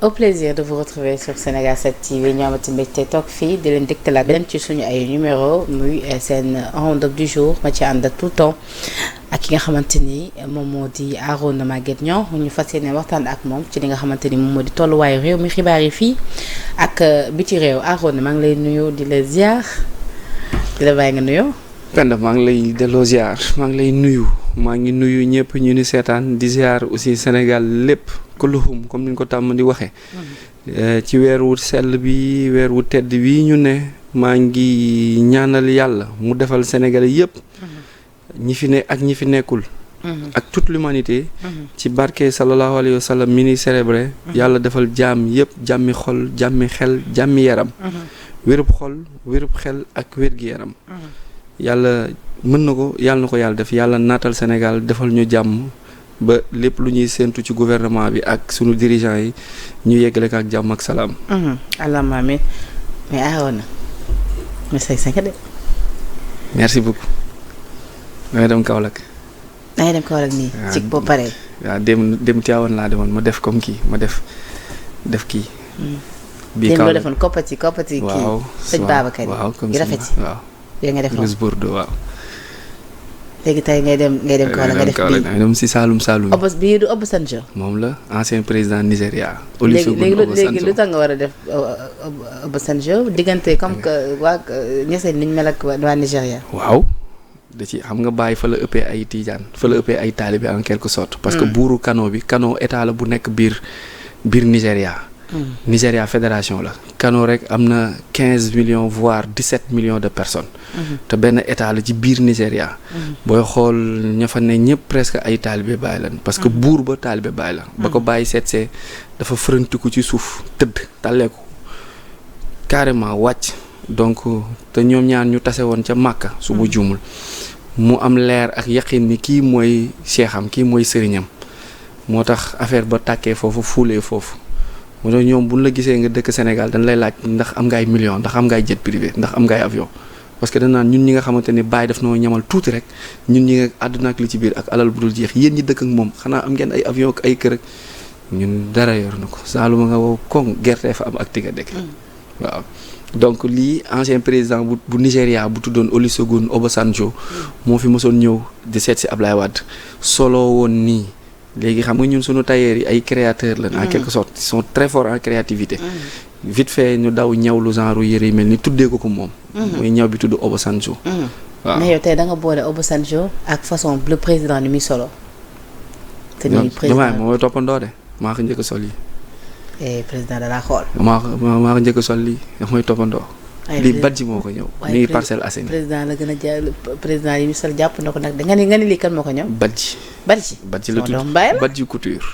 Au plaisir de vous retrouver sur Sénégal 7 TV ñu amati mbégte toog fii di leen dégtalaat beneen ci suñu ay numéro muy seen round-up du jour ma ci ànd ak tout le temps ak ki nga xamante ni moom moo di Arona Maguette Niang ñu fas yéene waxtaan ak moom ci li nga xamante ni moom moo di tolluwaayu réew mi xibaar yi fii ak biti réew. Arona maa ngi lay nuyu di la ziar di la bàyyi nga nuyoo. Penda maa ngi lay delloo ziar maa ngi lay nuyu maa ngi nuyu ñëpp ñu ni seetaan di ziar aussi Sénégal lépp kulluhum comme ni ñu ko tàmm di waxee. ci weer wu sell bi weer wu tedd bi ñu ne maa ngi ñaanal yàlla mu defal Sénégalais yëpp. ñi fi ne ak ñi fi nekkul. ak toute l'humanité ci barke sallallahu alayhi wa sallam mi ni célébré. yàlla defal jaam yëpp jàmmi xol jàmmi xel jàmmi yaram. wérub xol wérub xel ak wér-gi-yaram. yàlla mën na ko yàlla def yàlla naatal Sénégal defal ñu jàmm ba lépp lu ñuy séentu ci gouvernement bi ak sunu dirigeants yi ñu yeggale ko ak jàmm ak salaam. allahumma amiin mais Arona mais say de. merci beaucoup. da ngay dem Kaolack. Nii. ci boo paree. waaw dem Tivaouane laa demoon ma def comme kii ma def kii. bii Kaolack defoon koppati kii. waaw sëñ Babacar waaw comme yi rafet yi waaw. yooyu nga def noonu Rose Bordeaux waaw. léegi tey ngay dem Kaolack nga def bii dem si Saloum. bii du Obasanjo. moom la ancien président Nigéria. léegi lu tax nga war a def Obasanjo diggante comme que waa ñeseen niñ mel ak waa Nigéria. waaw da ci xam nga bàyyi fa la ëppee ay tijaan fa la ëppee ay taalibe en quelque sorte. parce que buuru Kano bi Kano état la bu nekk biir Nigéria. Nigéria fédération la. Kano rek am na 15 millions voire 17 millions de personnes. te benn état la ci biir Nigéria. booy xool ña fa ne ñëpp presque ay taalibe Baay lan parce que buur ba taalibe Baay la. ba ko bàyyi seetsee dafa fërëntiku ci suuf tëdd tàlleeku carrément wàcc donc te ñoom ñaar ñu tase woon ca Màkka su bu juumul mu am leer ak yaqin ni kii mooy seexam kii mooy sëriñam moo tax affaire ba tàkkee foofu fuulee foofu. moo tax ñoom bu ñu la gisee nga dëkk Sénégal dañ lay laaj ndax am nga ay millions ndax am nga ay jet privé ndax am nga ay avion parce que dañ naan ñun ñi nga xamante ni Baye daf noo ñamal tuuti rek ñun ñi nga àdduna ak li ci biir ak alal bu dul jeex yéen ñi dëkk ak moom xanaa am ngeen ay avion ak ay kër ak ñun dara yor na ko Saaluma nga wow koŋ gerte fa am ak tiga dëkk waaw. donc lii ancien président bu Nigéria bu tuddoon Olusegun Obasanjo moo fi mosoon ñëw di seet si Ablaye Wade solo woon nii. léegi xam nga ñun suñu tailleur yi ay créateurs lañ. en quelque sorte ils sont très forts en créativité. vite fait ñu daw ñaw lu genre yëre yi mel ni tuddee ko moom. muy ñaw bi tudd Obasanjo. waaw mais yow tey da nga boole Obasanjo ak façon le président ni muy solo. te ni président moom mooy toppandoo de maa ko njëkk a sol yi. président da laa xool. maa ko njëkk a sol lii daf mooy toppandoo. lii Badji moo ko ñëw. mi ngi Parcelles Assainies. président la gën a jaay président yi misal jàpp na ko nag nga ni lii kan moo ko ñëw. Badji la tudd Badji Couture.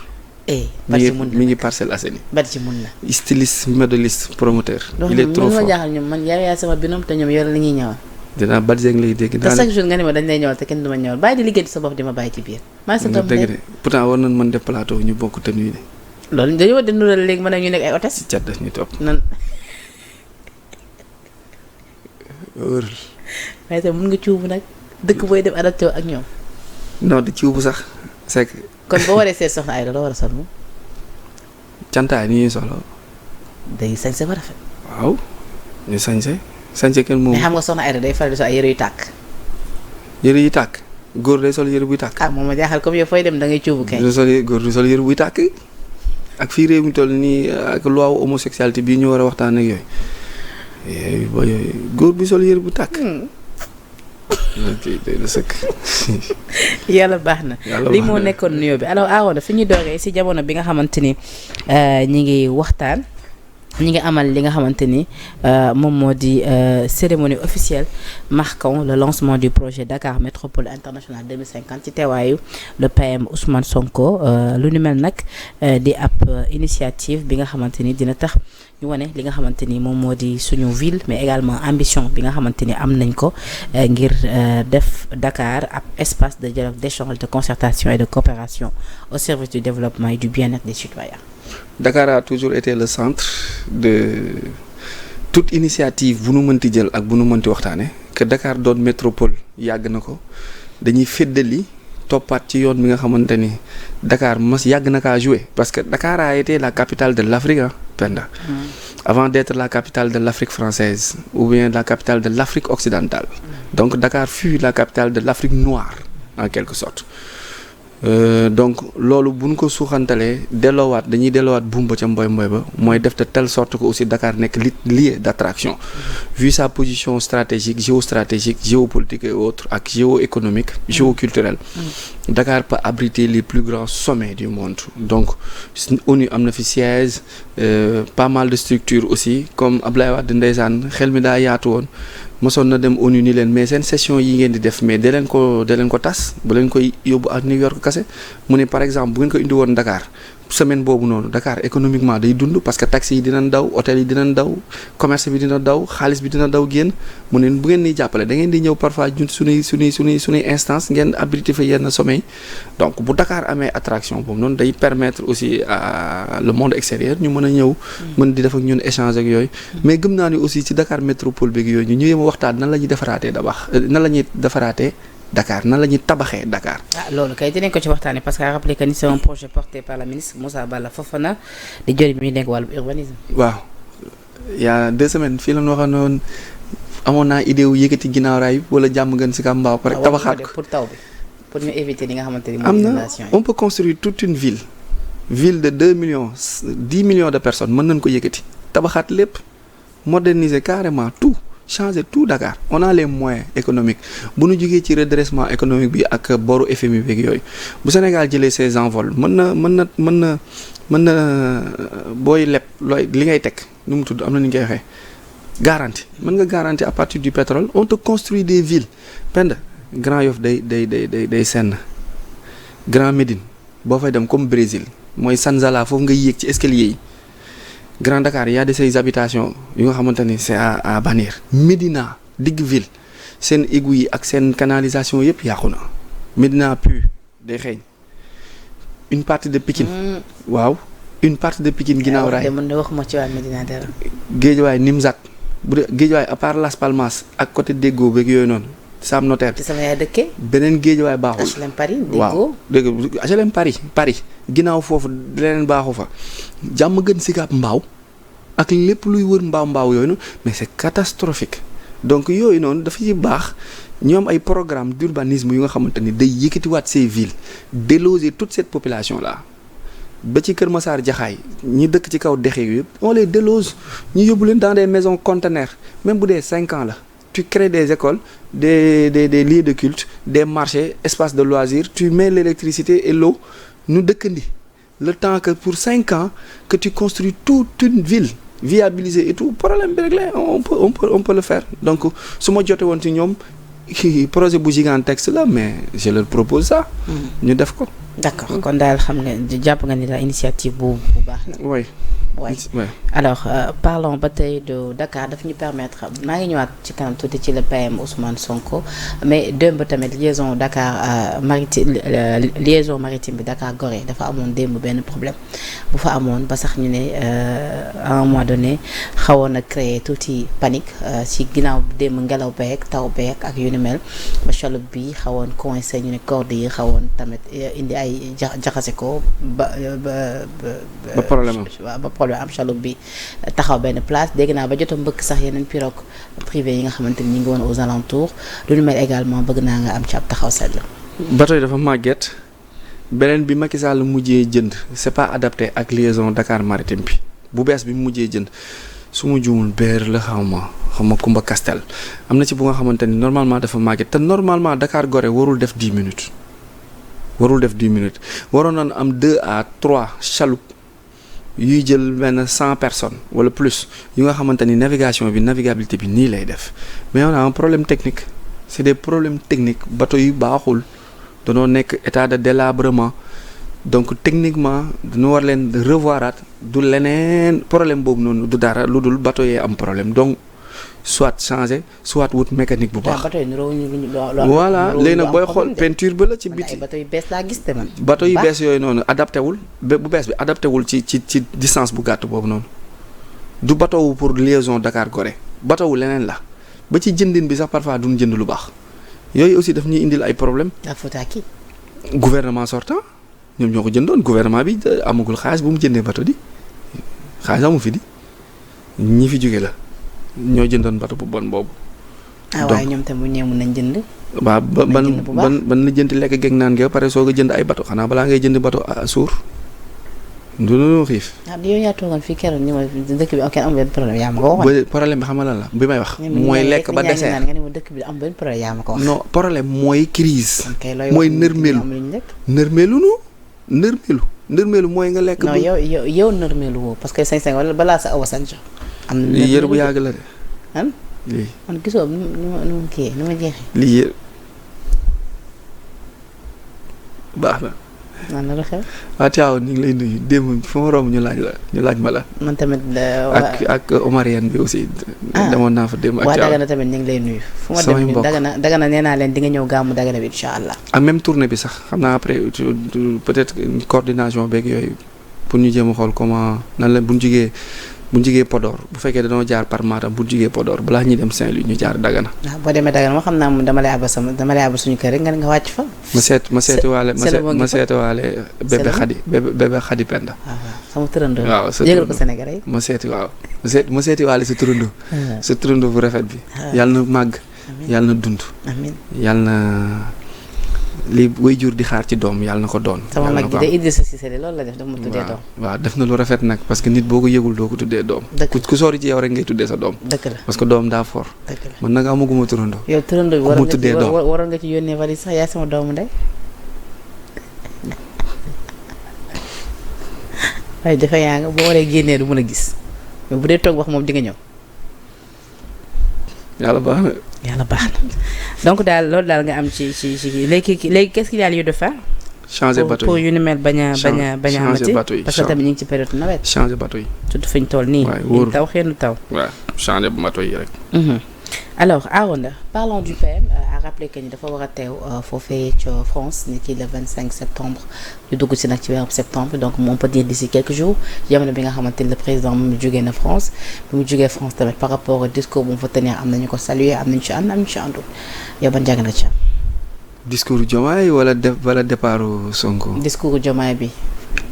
Badji mun na mi ngi Parcelles Assainies. Badji mun na. styliste modéliste promoteur. il est trop fort ma jaaxal ñoom man yaa sama binôme te ñoom yor la ñuy ñëwal. dinaa Badji ngi lay dégg. te chaque jour nga ni ma dañ lay ñëwal te kenn du ma ñëwal bàyyi di liggéey sa bopp di ma bàyyi ci biir. maa ngi sa doom dëgg de pourtant war nañ mën def plateau ñu bokk tenue de. loolu dañoo war di nural léegi mën ñu nekk ay hôtesse. ci cat daf ñu topp nan wóor waaye tamit mun nga cuubu nag dëkk booy dem adapté ak ñoom. non di cuubu sax c'est que. kon boo waree seet soxna Aïda loo war a sol moom. cantaay ni ñuy soxla. day sañse ba rafet. waaw ñu sañse kenn moom. mais xam nga soxna Aïda day faral di sol ay yëre yu tàkk. yëre yu tàkk góor day sol yëre buy tàkk. moom ma jaaxal comme yow fooy dem da ngay cuubu kay. góor du sol yëre buy tàkk ak fii réew mi toll nii ak loi homosexualité bii ñu war a waxtaan ak yooyu. góor bi sol yëre bu tàkk. yàlla baax na li moo nekkoon nuyoo bi alors Arona fi ñuy dooree si jamono bi nga xamante ni ñi ngi waxtaan ñi ngi amal li nga xamante ni moom moo di cérémonie officielle marquant le lancement du projet Dakar Métropole Internationale 2050 ci teewaayu le PM Ousmane Sonko lu ni mel nag di ab initiative bi nga xamante ni dina tax ñu wane li nga xamante ni moom moo di suñu ville mais également ambition bi nga xamante ni am nañ ko ngir def Dakar ab espace de dialogue d'échange de concertation et de coopération au service du développement et du bien-être des citoyens Dakar a toujours été le centre de toute initiative bu nu mënti jël ak bu nu mënti waxtaane que Dakar doon métropole yàgg na ko dañuy féddali toppaat ci yoon bi nga xamante ni Dakar mas yàgg na kaa jouer parce que Dakar a été la capitale de l'Afrique Penda avant d'être la capitale de l'Afrique française ou bien la capitale de l'Afrique occidentale donc Dakar fut la capitale de l'Afrique noire en quelque sorte donc loolu bu ñu ko suuxantalee dañuy delloowaat buumba ca mboy ba mooy def de telle sorte que aussi Dakar nekk lieu d'attraction vu sa position stratégique géostratégique géopolitique et autres ak géoéconomique géoculturelle Dakar peut abriter les plus grands sommets du monde donc ONU am na fi siège pas mal de structures aussi comme Ablaye Wade ndeysaan xel mi daa yaatu woon mosoon na dem ONU ni leen mais seen session yi ngeen di def mais da leen ko tas bu leen koy yóbbu ak New York kase mu ne par exemple bu ngeen ko indi woon Dakar semaine boobu noonu Dakar économiquement day dund parce que taxi yi dinañ daw hôtel yi dinañ daw commerce bi dina daw xaalis bi dina daw génn mu ne bu ngeen di jàppale da ngeen di ñëw parfois ñun suñuy instance ngeen abrité fa yenn sommet yi donc bu Dakar amee attraction boobu noonu day permettre aussi à le monde extérieur ñu mën a ñëw mën di def ak ñun échange ak yooyu mais gëm naa ni aussi ci Dakar métropole beeg yooyu ñu ñëwee ma waxtaan nan la ñuy defaraatee Dakar nan la ñuy tabaxee Dakar. loolu kay dinañ ko ci waxtaanee parce que rappelé que ni c'est un projet porté par la ministre Moussa Balla Fofana di jëriñ bi ñu nekk wàllu urbanisme. waaw il y a 2 semaines fii la ñu waxoon noonu amoon naa idée wu yëkkati ginnaaw raay wala jàmm gën si Kambaaw ko rek tabaxaat ko pour taw bi pour ñu éviter li nga xamante ni. am na on peut construire toute une ville de 2 millions 10 millions de personnes mën nañ ko yëkkati tabaxaat lépp moderniser carrément tout. changer tout Dakar on a les moyens économiques bu nu jógee ci redressement économique bi ak boru FMI beeg yooyu bu Sénégal jëlee ses envols mën na booy leb looy li ngay teg nu mu tudd am na ni ñu koy waxee garantie mën nga garantie à partir du pétrole on te construit des villes Penda Grand Yoff day senn Grand Médine boo fay dem comme Brésil mooy Sanzala foofu nga yéeg ci escalier yi Grand Dakar y a de ces habitations yu nga xamante ni c'est à bannir Médina digg ville seen égout yi ak seen canalisation yëpp yàqu na Médina pu day xeeñ une partie de Pikine waaw une partie de Pikine ginnaaw raay waxuma ci waa Médina dara Guédiawaye Nimzatt bu dee Guédiawaye à part Las Palmas ak côté Déggo beeg yooyu noonu Sam Notaire ci sama yaay dëkkee beneen Guédiawaye baaxul HLM Paris Déggo waaw dégg HLM Paris ginnaaw foofu leneen baaxu fa jàmm gën Sicap Mbao ak lépp luy wër mbaaw yooyu noonu mais c'est catastrophique donc yooyu noonu dafa ci baax ñoom ay programme d'urbanisme yu nga xamante ni day yëkkatiwaat ces villes déloger toute cette population là ba ci Kër Massar Jaxaay ñi dëkk ci kaw dexe yu yëpp on les déloge ñu yóbbu leen dans des maisons conteneurs même bu dee 5 ans la tu crées des écoles des lieux de culte des marchés espaces de loisirs tu mets l'électricité et l'eau ñu dëkkandi le temps que pour 5 ans que tu construis toute une ville viabilisée et tout problème bi réglé on peut le faire donc su ma jote woon ci ñoom projet bu gigantesque la mais je leur propose ça. ñu def ko. d'accord kon daal xam nga jàpp nga ni la initiative bu baax la. oui. Ouais. Alors parlons ba tey de Dakar daf ñu permettre maa ngi ñëwaat ci kanam tuuti ci le PM Ousmane Sonko mais démb tamit liaison Dakar liaison maritime bi Dakar Gorée dafa amoon démb benn problème bu fa amoon ba sax ñu ne à un moment donné xawoon na créer tuuti panique ci ginnaaw démb ngelaw beeg taw beeg ak yu ni mel ba chaloupe bi xawoon coincé ñu ne corde yi xawoon tamit indi ay jaxase ko ba problème am chaloupe bi taxaw benn place dégg naa ba jot a mbëkk sax yeneen pirogue privé yi nga xamante ni ñu ngi woon aux alentours lu ñu mel également bëgg naa nga am ci ab taxaw seetlu. bateau yi dafa màgget beneen bi Macky Sall mujjee jënd c'est pas adapté ak liaison Dakar maritime bi bu bees bi mu mujjee jënd su ma juumul beer la xaw ma Kumba Castel am na ci bu nga xamante ni normalement dafa màgget te normalement Dakar Gorée warul def 10 minutes waroon nañ am 2 à 3 chaloupes yuy jël benn 100 personnes wala plus yu nga xamante ni navigabilité bi nii lay def mais on a un problème technique c'est des problèmes techniques bateau yu baaxul danoo nekk état de délabrement donc techniquement dañu war leen revoiraat du leneen problème boobu noonu du dara lu dul bateau yee am problème donc soit changer soit wut mécanique bu baax. bateau yi niroo ñu voilà léegi nag booy xool peinture ba la ci biti. bateau yu bees laa gis te man. bateau yu bees yooyu noonu adapté wul bu bees bi adapté wul ci distance bu gàtt boobu noonu du bateau wu pour liaison Dakar Gorée bateau wu leneen la ba ci jëndin bi sax parfois duñ jënd lu baax yooyu aussi daf ñuy indil ay problème. la faute à qui. gouvernement sortant ñoom ñoo ko jëndoon gouvernement bi amagul xaalis bu mu jëndee bateau di xaalis amu fi di ñi fi jóge la ñoo jëndoon bateau bu bon boobu. waaye ñoom tamit bu ñëwee mun nañ jënd. waaw ban la jënd lekk geeg naan nga pare soog a jënd ay bateau xanaa balaa ngay jënd bateau suur du ñu xiif. yow yaa toogoon fii keroog ni ma dëkk bi kenn am benn problème yaa ma ko waxoon. problème bi xam nga lan la bi may wax. mooy lekk ba dessert nga ne ma dëkk bi am benn problème yaa ma ko wax. non problème mooy crise mooy nërmeelu mooy nga lekk. non yow nërmeelu woo parce que 5-5 wala balaa sa awa sanc am na lii yër bu yàgg la de. lii man gisoo nu mu kii nu ma jeexee. lii yër baax na. man la xew. waaw Thiaw ñu ngi lay nuyu démb fu ma romb ñu laaj ma la. man tamit. ak Omarienne bi aussi. demoon naa fa démb ak Thiaw waa Dagana tamit ñu ngi lay nuyu. fu ma dem Dagana nee naa leen di nga ñëw gàmmu Dagana bi incha allah. ak même tournée bi sax xam naa après peut-être coordination beeg yooyu pour ñu jéem a xool comment nan la bu ñu jugee Podor bu fekkee dañoo jaar par Matam bu ñu jugee Podor balaa ñuy dem Saint-Louis ñu jaar Dagana. waaw boo demee Dagana moo xam naa moom dama lay abal suñu kër rek nga wàcc fa. ma seeti waale bébé Khady Penda. waaw sama turandoo. waaw sa yëgal ko Sénégalais yi. ma seeti waale sa turandoo. sa turandoo bu rafet bi. yàlla na màgg. yàlla na dund. amiin yàlla na li way jur di xaar ci doom yàlla na ko doon. sama mag ji de Idrissa Cissé loolu la def dafa ma tuddee doom. waaw def na lu rafet nag parce que nit boo ko yëgul doo ko tuddee doom. ku sori ci yow rek ngay tuddee sa doom. dëgg la parce que doom daa fort. dëgg la man nag amaguma turandoo. yow turandoo bi waroon nga ci yónnee valise sax yaay sama doomu ndey. waaye dafa yaa nga boo waree génnee du mën a gis mais bu dee toog wax moom di nga ñëw. yàlla baax na. yàlla baax na donc daal loolu daal nga am ci léegi qu'est-ce qu'il y a lieu de faire. changer bateau yi pour yu ni mel bañ a amati parce que tamit ñu ngi ci période nawet. changer bateau yi. surtout fi ñu toll nii. waay wóor taw xeenu taw. waaw changer bateau yi rek. alors Arona parlons du PM à rappeler que ni dafa war a teew foofee ca France ni ki le 25 septembre ñu dugg ci nag ci weeru septembre donc on peut dire d'ici quelques jours jamono bi nga xamante ni le président mu jógee na France bi mu jógee France tamit par rapport au discours bu mu fa tenir am nañu ko saluer am nañu ci ànd am nañu ci àndul yow ban jàng nga ci am. discours Diomaye wala départ Sonko. discours Diomaye bi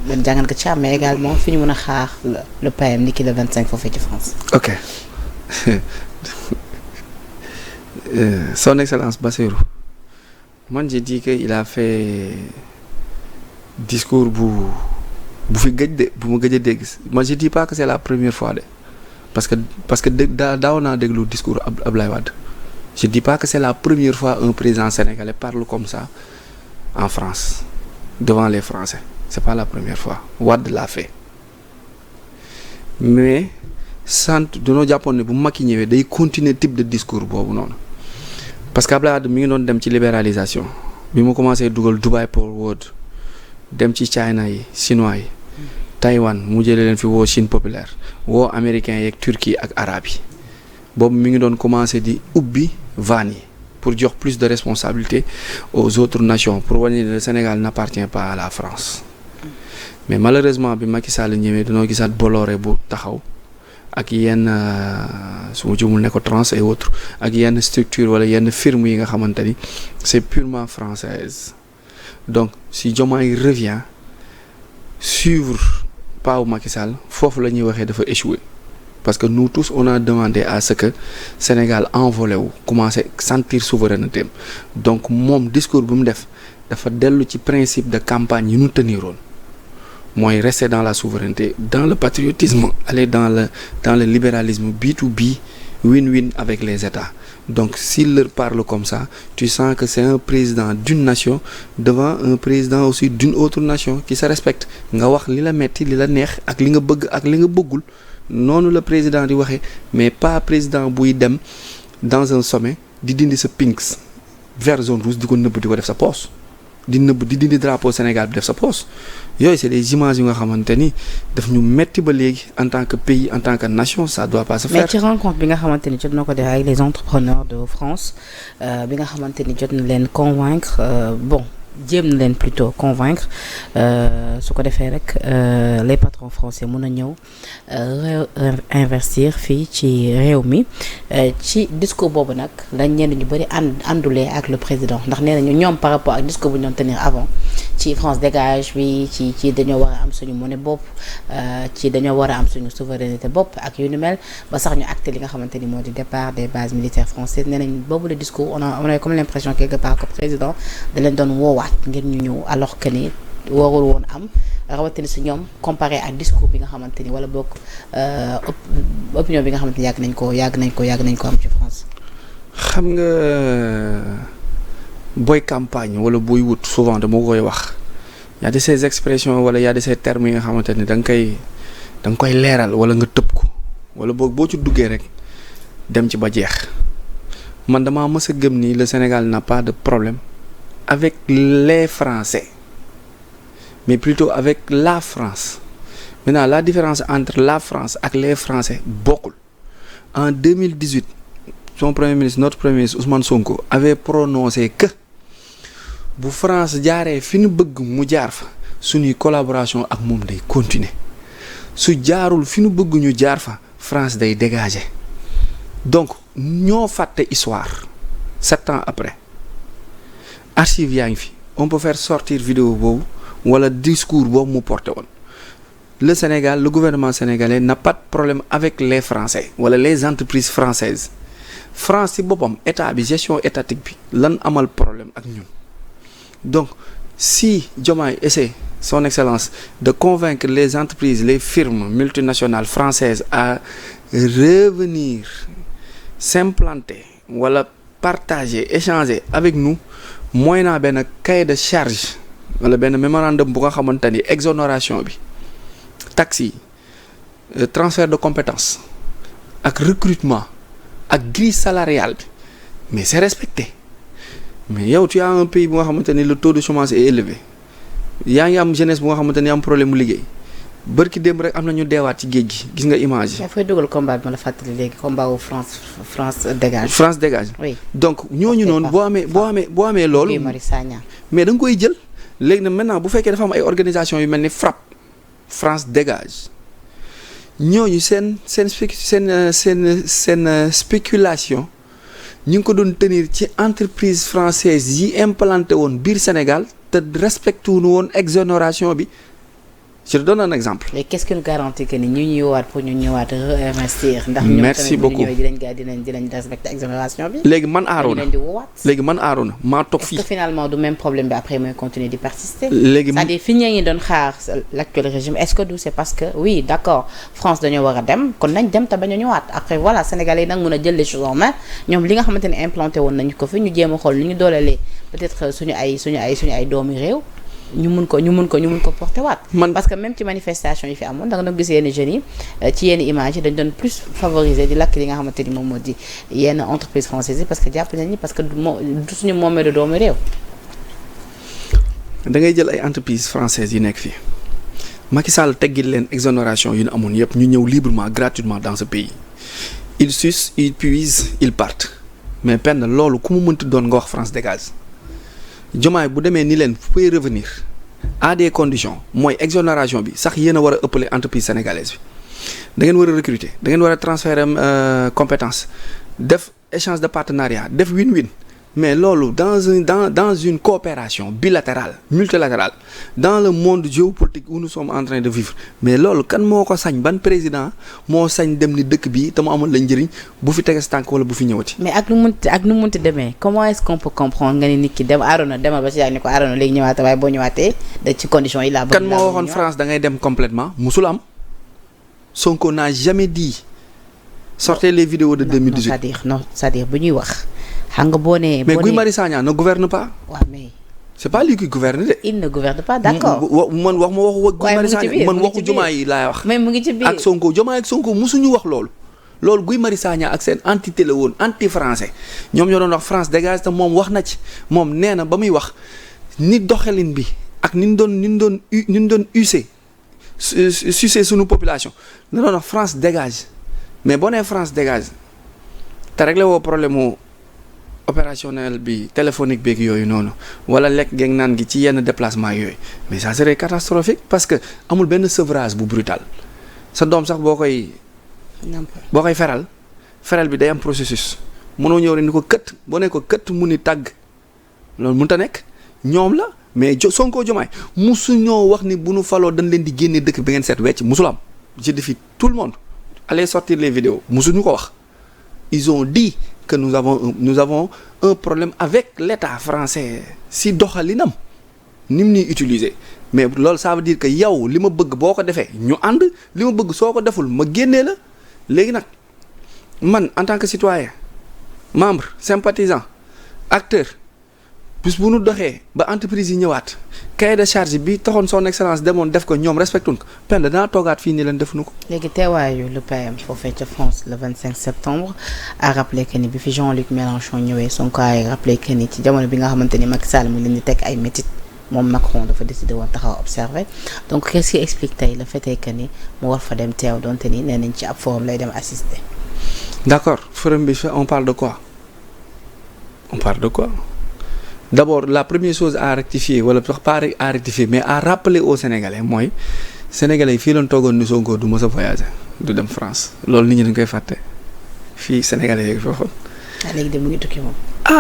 ban jàng nga ci am mais également fi ñu mën a xaar le PM ni ki le 25 foofee ci France. ok. Son Excellence Bassirou man j'ai dit que il a fait discours bu fi gëj de bu ma gëj a dégg man je dis pas que c'est la première fois de parce que daaw naa déglu discours Ablaye Wade je dis pas que c'est la première fois un président sénégalais parle comme ça en France devant les Français c'est pas la première fois Wade l'a fait mais sant dañoo jàppoon ne bu Macky ñëwee day continuer type de discours boobu noonu parce que Abdoulaye Wade mi ngi doon dem ci libéralisation bi mu commencé dugal Dubai Port World dem ci China yi chinois yi Taïwan mu jëlee leen fi woo Chine populaire woo américains yeeg Turquie ak arabe yi boobu mi ngi doon commencé di ubbi vannes yi pour jox plus de responsabilité aux autres nations pour wane ne le Sénégal n'appartient pas à la France mais malheureusement bi Macky Sall ñëwee dañoo gisaat Bolloré bu taxaw ak yenn su ma jumul ne ko Trans et autres ak yenn structure wala yenn firme yi nga xamante ni c'est purement française donc si Diomaye revient suivre Pao Macky Sall foofu la ñuy waxee dafa échoué parce que nous tous on a demandé à ce que Sénégal envolé wu commencé sentir souveraineté donc moom discours bi mu def dafa dellu ci principe de campagne yi ñu teniroon mooy rester dans la souveraineté dans le patriotisme aller dans le libéralisme B2B win-win avec les États donc s'il leur parle comme ça tu sens que c'est un président d'une nation devant un président aussi d'une autre nation qui se respecte nga wax li la metti li la neex ak li nga bëgg ak li nga bëggul noonu la président di waxee mais pas président buy dem dans un sommet di dindi sa pinks vert zone rouge di ko nëbb di ko def sa poche di nëbb di dindi drapeau Sénégal bi def sa poche yooyu c'est des images yu nga xamante ni daf ñu metti ba léegi en tant que pays en tant que nation ça doit pas se faire. mais ci rencontre bi nga xamante ni jot na ko def avec les entrepreneurs de France bi nga xamante ni jot na leen convaincre bon jéem na leen plutôt convaincre su ko defee rek les patrons français mun a ñëw investir fii ci réew mi ci discours boobu nag lañ ñenn ñu bëri àndulee ak le président ndax nee nañu ñoom par rapport ak discours bu ñu doon tenir avant ci France dégage bi ci dañoo war a am suñu monnaie bopp ci dañoo war a am suñu souveraineté bopp ak yu ni mel ba sax ñu acté li nga xamante ni moo di départ des bases militaires françaises nee nañ boobu le discours on a comme l'impression quelque part que président da leen doon woowaat ngir ñu ñëw alors que ni warul woon am rawatina si ñoom comparé ak discours bi nga xamante ni wala boog opinion bi nga xamante ni yàgg nañ ko am ci France. xam nga booy campagne wala booy wut souvent dama koy wax y a de ces expressions wala y a de ces termes yi nga xamante ni da nga koy leeral wala nga tëb ko wala boog boo ci duggee rek dem ci ba jeex man damaa mës a gëm ni le Sénégal n'a pas de problème avec les Français mais plutôt avec la France. Maintenant la différence entre la France ak les Français bokkul. En 2018 notre premier ministre Ousmane Sonko avait prononcé que bu France jaaree fi ñu bëgg mu jaar fa suñuy collaboration ak moom day continuer su jaarul fi ñu bëgg ñu jaar fa France day dégager donc ñoo fàtte histoire 7 ans après archive yaa ngi fi on peut faire sortir vidéo boobu wala discours boobu mu porté woon le Sénégal le gouvernement sénégalais n'a pas de problème avec les Français wala les entreprises françaises France ci boppam état bi gestion étatique bi lan amal problème ak ñun donc si Diomaye essaie son excellence de convaincre les entreprises les firmes multinationales françaises à revenir s'implanter wala partager échanger avec nous moyennant benn cahier de charge wala benn mémorandum bu nga xamante ni exonération bi taxes yi transfert de compétences ak recrutement ak grille salariale bi mais c'est respecté mais yow tu as un pays bu nga xamante ni le taux de chômage est élevé yaa ngi am jeunesse bu nga xamante ni am problème mu liggéey bërki démb rek am na ñu deewaat ci géej gi gis nga image yi. dafay dugal combat bi ma la fàttali léegi combat wu France dégage. France dégage. oui donc ñooñu noonu boo amee loolu. mais da nga koy jël léegi nag maintenant bu fekkee dafa am ay organisation yu mel ni FRAPP France dégage ñooñu seen spéculation ñu ngi ko doon tenir ci entreprise française yi implanté woon biir Sénégal te respecté wuñu woon exonération bi. Je te donne un exemple. Mais qu'est-ce qui nous garantit que ni ñu ñëwaat pour ñu ñëwaat réinvestir. ndax merci beaucoup dinañ respecter exonération bi. léegi man Arona maa toog fii. est-ce que finalement du même problème bi après mooy continuer di persister. léegi c'est-à-dire fi ñu ngi doon xaar l'actuel régime est-ce que du c'est parce que oui d'accord France dañoo war a dem kon nañ dem te bañ a ñëwaat après voilà Sénégalais yi nag mën a jël les choses en main ñoom li nga xamante ne implanté woon nañu ko fi ñu jéem a xool ni ñu doolelee peut-être suñu ay doomi réew. ñu mun ko porter waat. parce que même ci manifestation yi fi amoon da nga doon gis yenn jeunes yi ci yenn images yi dañ doon plus favoriser di lakk li nga xamante ni moom moo di yenn entreprise française yi parce que jàpp nañ ni parce que du suñu moomeelu doomu réew. da ngay jël ay entreprises françaises yi nekk fii Macky Sall teggil leen exonération yu ñu amoon yëpp ñu ñëw librement gratuitement dans ce pays ils sucent ils puisent ils partent mais penn loolu ku mu mënti doon nga wax France dégage. Diomaye bu demee ni leen vous pouvez revenir à des conditions mooy exonération bi sax yéen a war a ëppale entreprise sénégalaise bi da ngeen war a recruter da ngeen war a transférer compétence def échange de partenariat def win-win mais loolu dans une coopération bilatérale multilatérale dans le monde géopolitique où nous sommes en train de vivre mais loolu kan moo ko sañ ban président moo sañ dem ni dëkk bi te mu amal la njëriñ bu fi tege tànk wala bu fi ñëwati. mais ak nu munti demee comment est-ce qu'on peut comprendre nga ni nit ki dem Arona demal ba si yàgg ni ko Arona léegi ñëwaat waaye boo ñëwaatee da ci conditions yi laa bëgg. kan moo waxoon France da ngay dem complètement musul am Sonko n'a jamais dit sortez les vidéos de 2018 c'est-à-dire bu ñuy wax. xam nga boo nee mais Guy Marius Sagna ne gouverne pas. waaw mais. c'est pas lui qui gouverne de. il ne gouverne pas d'accord. man wax ma waxu Guy Marius Sagna man waxu Diomaye yi laay wax. mais mu ngi ci biir ak Sonko Diomaye ak Sonko musuñu wax loolu Guy Marius Sagna ak seen entité la woon anti français ñoom ñoo doon wax France dégage te moom wax na ci moom nee na ba muy wax ni doxalin bi ak ni ñu doon usé sucé sunu population na doon wax France dégage mais boo nee France dégage te réglé woo problème mu opérationnel bi téléphonique beeg yooyu noonu wala lekk geeg naan gi ci yenn déplacement yooyu mais ça serait catastrophique parce que amul benn sevrage bu brutal sa doom sax boo koy feral bi day am processus mënoo ñëw rek ni ko kët boo ne ko kët mu ni tàgg loolu mënut a nekk ñoom la mais Sonko Diomaye musu ñoo wax ni bu nu faloo dañ leen di génne dëkk bi ngeen seet wecc musul am je défie tout le monde allez sortir les vidéos musu ñu ko wax ils ont dit que nous avons un problème avec l'État français si doxalinam ni mu ñuy utiliser mais loolu ça veut dire que yow li ma bëgg boo ko defee ñu ànd li ma bëgg soo ko deful ma génnee la léegi nag man en tant que citoyen membre sympathisant acteur bis bu nu doxee ba entreprise yi ñëwaat cahier de charge bi taxoon son excellence demoon def ko ñoom respectuñ ko pen danaa toogaat fii ni leen defuñu ko. léegi teewaayu le PM foofee ca France le 25 septembre a rappelé que ni bi fi Jean-Luc Mélenchon ñëwee Sonko a rappelé que ni ci jamono bi nga xamante ni Macky Sall mu leen di teg ay métit moom Macron dafa décidé woon taxaw observer donc qu'est-ce qui explique tey le fait que ni mu war fa dem teew donte ni nee nañ ci ab forum lay dem assister. D'accord forum bi on parle de quoi d'abord la première chose à rectifier wala pas à rectifier mais à rappeler aux Sénégalais mooy Sénégalais yi fii lañ toogoon ni Sonko du mës a voyager du dem France loolu nit ñi dañ koy fàtte fii Sénégalais yi foofu. léegi de mu ngi tukki moom. mu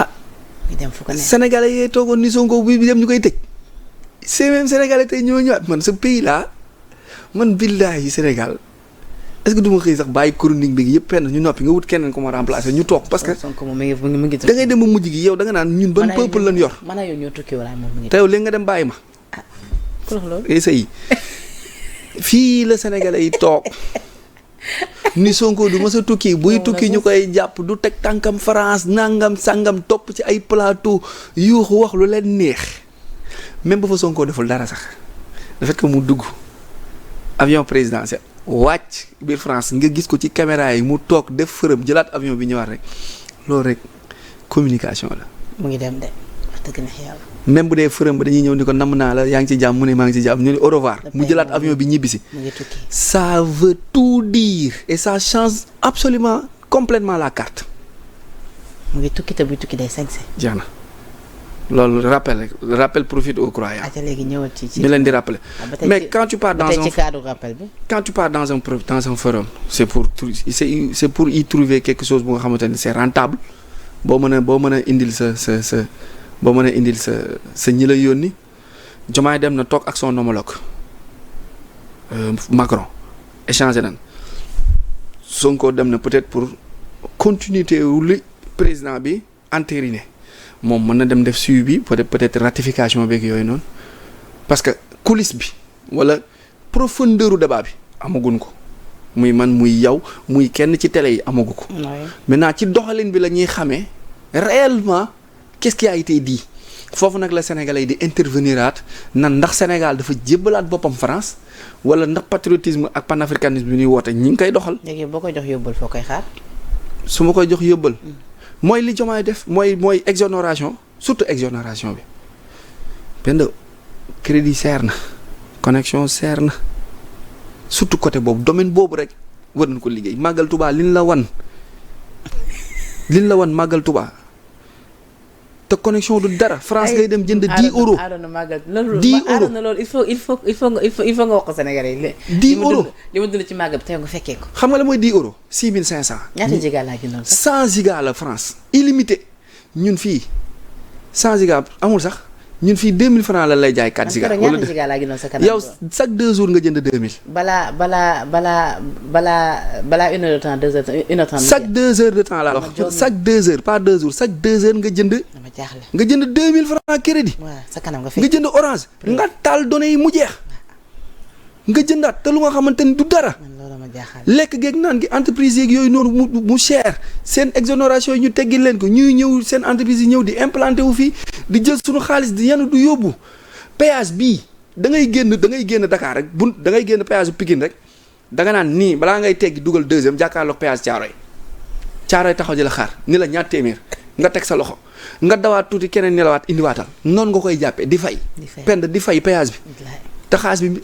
ngi dem fu ko neex. Sénégalais yi toogoon ni Sonko bi dem ñu koy tëj c'est même Sénégalais tey ñoo ñëwaat man ce pays là man billahi Sénégal. est-ce que du ma xëy sax bàyyi chronique bi yëpp penn ñu noppi nga wut keneen ko ma remplacer ñu toog parce que da ngay dem ba mujj gi yow da nga naan ñun ban peuple lañ yor te yow léegi nga dem bàyyi ma sëy fii la Sénégalais yi toog ni Sonko du ma sa tukki buy tukki ñu koy jàpp du teg tànkam France nangam sangam topp ci ay plateau yuuxu wax lu leen neex même ba fa Sonko deful dara sax le fait que mu dugg avion présidentiel wàcc biir France nga gis ko ci caméra yi mu toog def fërëm jëlaat avion bi ñëwaat rek loolu rek communication la. mu ngi dem de wax dëgg neex yàlla. même bu dee fërëm ba dañuy ñëw ni ko namm naa la yaa ngi ci jàmm mu ne maa ngi ci jàmm ñu ne au revoir mu jëlaat avion bi ñibbisi. mu ngi tukki ça veut tout dire et ça change absolument complètement la carte. mu ngi tukki te buy tukki day sañse. jeex na loolu rappel profite aux croyants. léegi ñëwal ci ñu leen di rappeler. mais quand tu pars dans un ci cadre rappel bi. quand tu pars dans un forum c'est pour y trouver quelque chose bu nga xamante ne c'est rentable boo mën a indil sa ñi la yónni Diomaye dem na toog ak son homologue Macron échanger nan Sonko dem na peut-être pour continuité wu li président bi entériné moom mën na dem def suivi bi peut-être ratification beeg yooyu noonu parce que coulisse bi wala profondeur u débat bi amaguñ ko muy man muy yow muy kenn ci télé yi amagu ko. maintenant ci doxalin bi la ñuy xamee réellement qu'est-ce qui a été dit foofu nag la Sénégalais yi di interveniraat nan ndax Sénégal dafa jébbalaat boppam France wala ndax patriotisme ak panafricanisme bi ñuy woote ñi ngi koy doxal. léegi boo koy jox yóbbal foo koy xaar. su ma koy jox yóbbal. mooy li Diomaye def mooy exonération surtout exonération bi benn crédit seer na connexion seer na surtout côté boobu domaine boobu rek war nañ ko liggéey màggal Touba liñ la wan màggal Touba te connexion du dara France ngay dem jënd 10 euros. 10 euros loolu il faut nga wax ko Sénégalais yi. 10 euros li ma dund ci màggal bi tey nga fekkee ko. xam nga la mooy 10 euros 6500. ñaata giga laa gënoon sax 100 giga la France illimité ñun fii 100 giga amul sax ñun fii 2000 francs la lay jaay 4 giga. wala ñaata giga laa gënoon sa kanam yow chaque 2 jours nga jënd 2000. balaa 1 heure de temps 2 heures 1 heure 30. chaque 2 heures de temps laa wax chaque 2 heures pas 2 jours chaque 2 heures nga jënd. dama jaaxle nga jënd 2000 francs crédit. waaw sa kanam nga fekk nga jënd orange. nga taal données yi mu jeex. nga jëndaat te lu nga xamante ni du dara. lekk geeg naan gi entreprise yeeg yooyu noonu mu cher seen exonération yi ñu teggil leen ko ñuy ñëw seen entreprise yi ñëw di implanté wu fii di jël suñu xaalis di yanu du yóbbu péage bii da ngay génn Dakar rek da ngay génn péage bu Pikine rek da nga naan nii balaa ngay teggi dugal deuxième jàkkaarloog péage Thiaroye taxaw di la xaar ni la ñaar téeméer nga teg sa loxo nga dawaat tuuti keneen nelawaat indiwaatal noonu nga koy jàppee di fay. pend di fay péage bi. te xaalis bi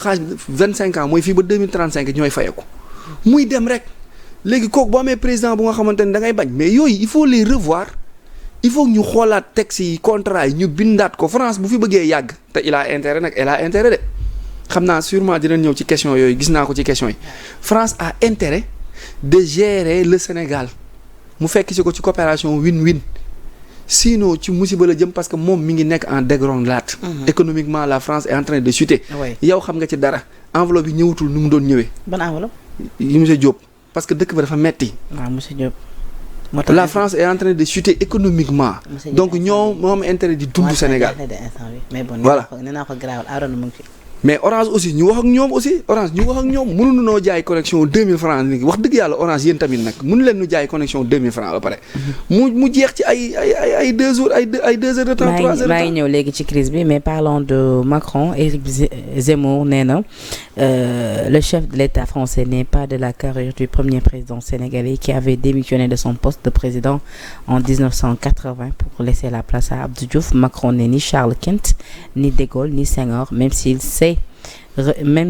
25 ans mooy fii ba 2035 ñooy fayeeku muy dem rek léegi kooku boo amee président bu nga xamante ni da ngay bañ mais yooyu il faut les revoir il faut ñu xoolaat texte yi contrat yi ñu bindaat ko France bu fi bëggee yàgg te il a intérêt nag elle a intérêt de xam naa sûrement dinañ ñëw ci question yooyu gis naa ko ci question yi France a intérêt de gérer le Sénégal mu fekk ci ko ci coopération win-win sinon ci musiba la jëm parce que moom mi ngi nekk en dégringolade. Économiquement la France est en train de chuter. yow xam nga ci dara enveloppe yi ñëwatul nu mu doon ñëwee. ban enveloppe. yi monsieur Diop parce que dëkk ba dafa metti. waaw monsieur Diop. la France est en train de chuter économiquement. donc ñoo moom intérêt di dund Sénégal. voilà nee naa ko garaawal Arona mu ngi fi. mais Orange aussi ñu wax ak ñoom aussi Orange ñu wax ak ñoom mënuñu noo jaay connexion 2000 francs ni wax dëgg yàlla Orange yéen tamit nag mënu leen ñu jaay connexion 2000 francs ba pare. mu jeex ci ay 2 jours ay 2 heures de temps 3 heures de temps. maa ngi ñëw léegi ci crise bi mais parlons de Macron. Éric Zemmour nee na le chef de l'État français n'est pas de la carrure du premier président sénégalais qui avait démissionné de son poste de président en 1980 pour laisser la place à Abdou Diouf. Macron n'est ni Charles Quint ni De Gaulle ni Senghor même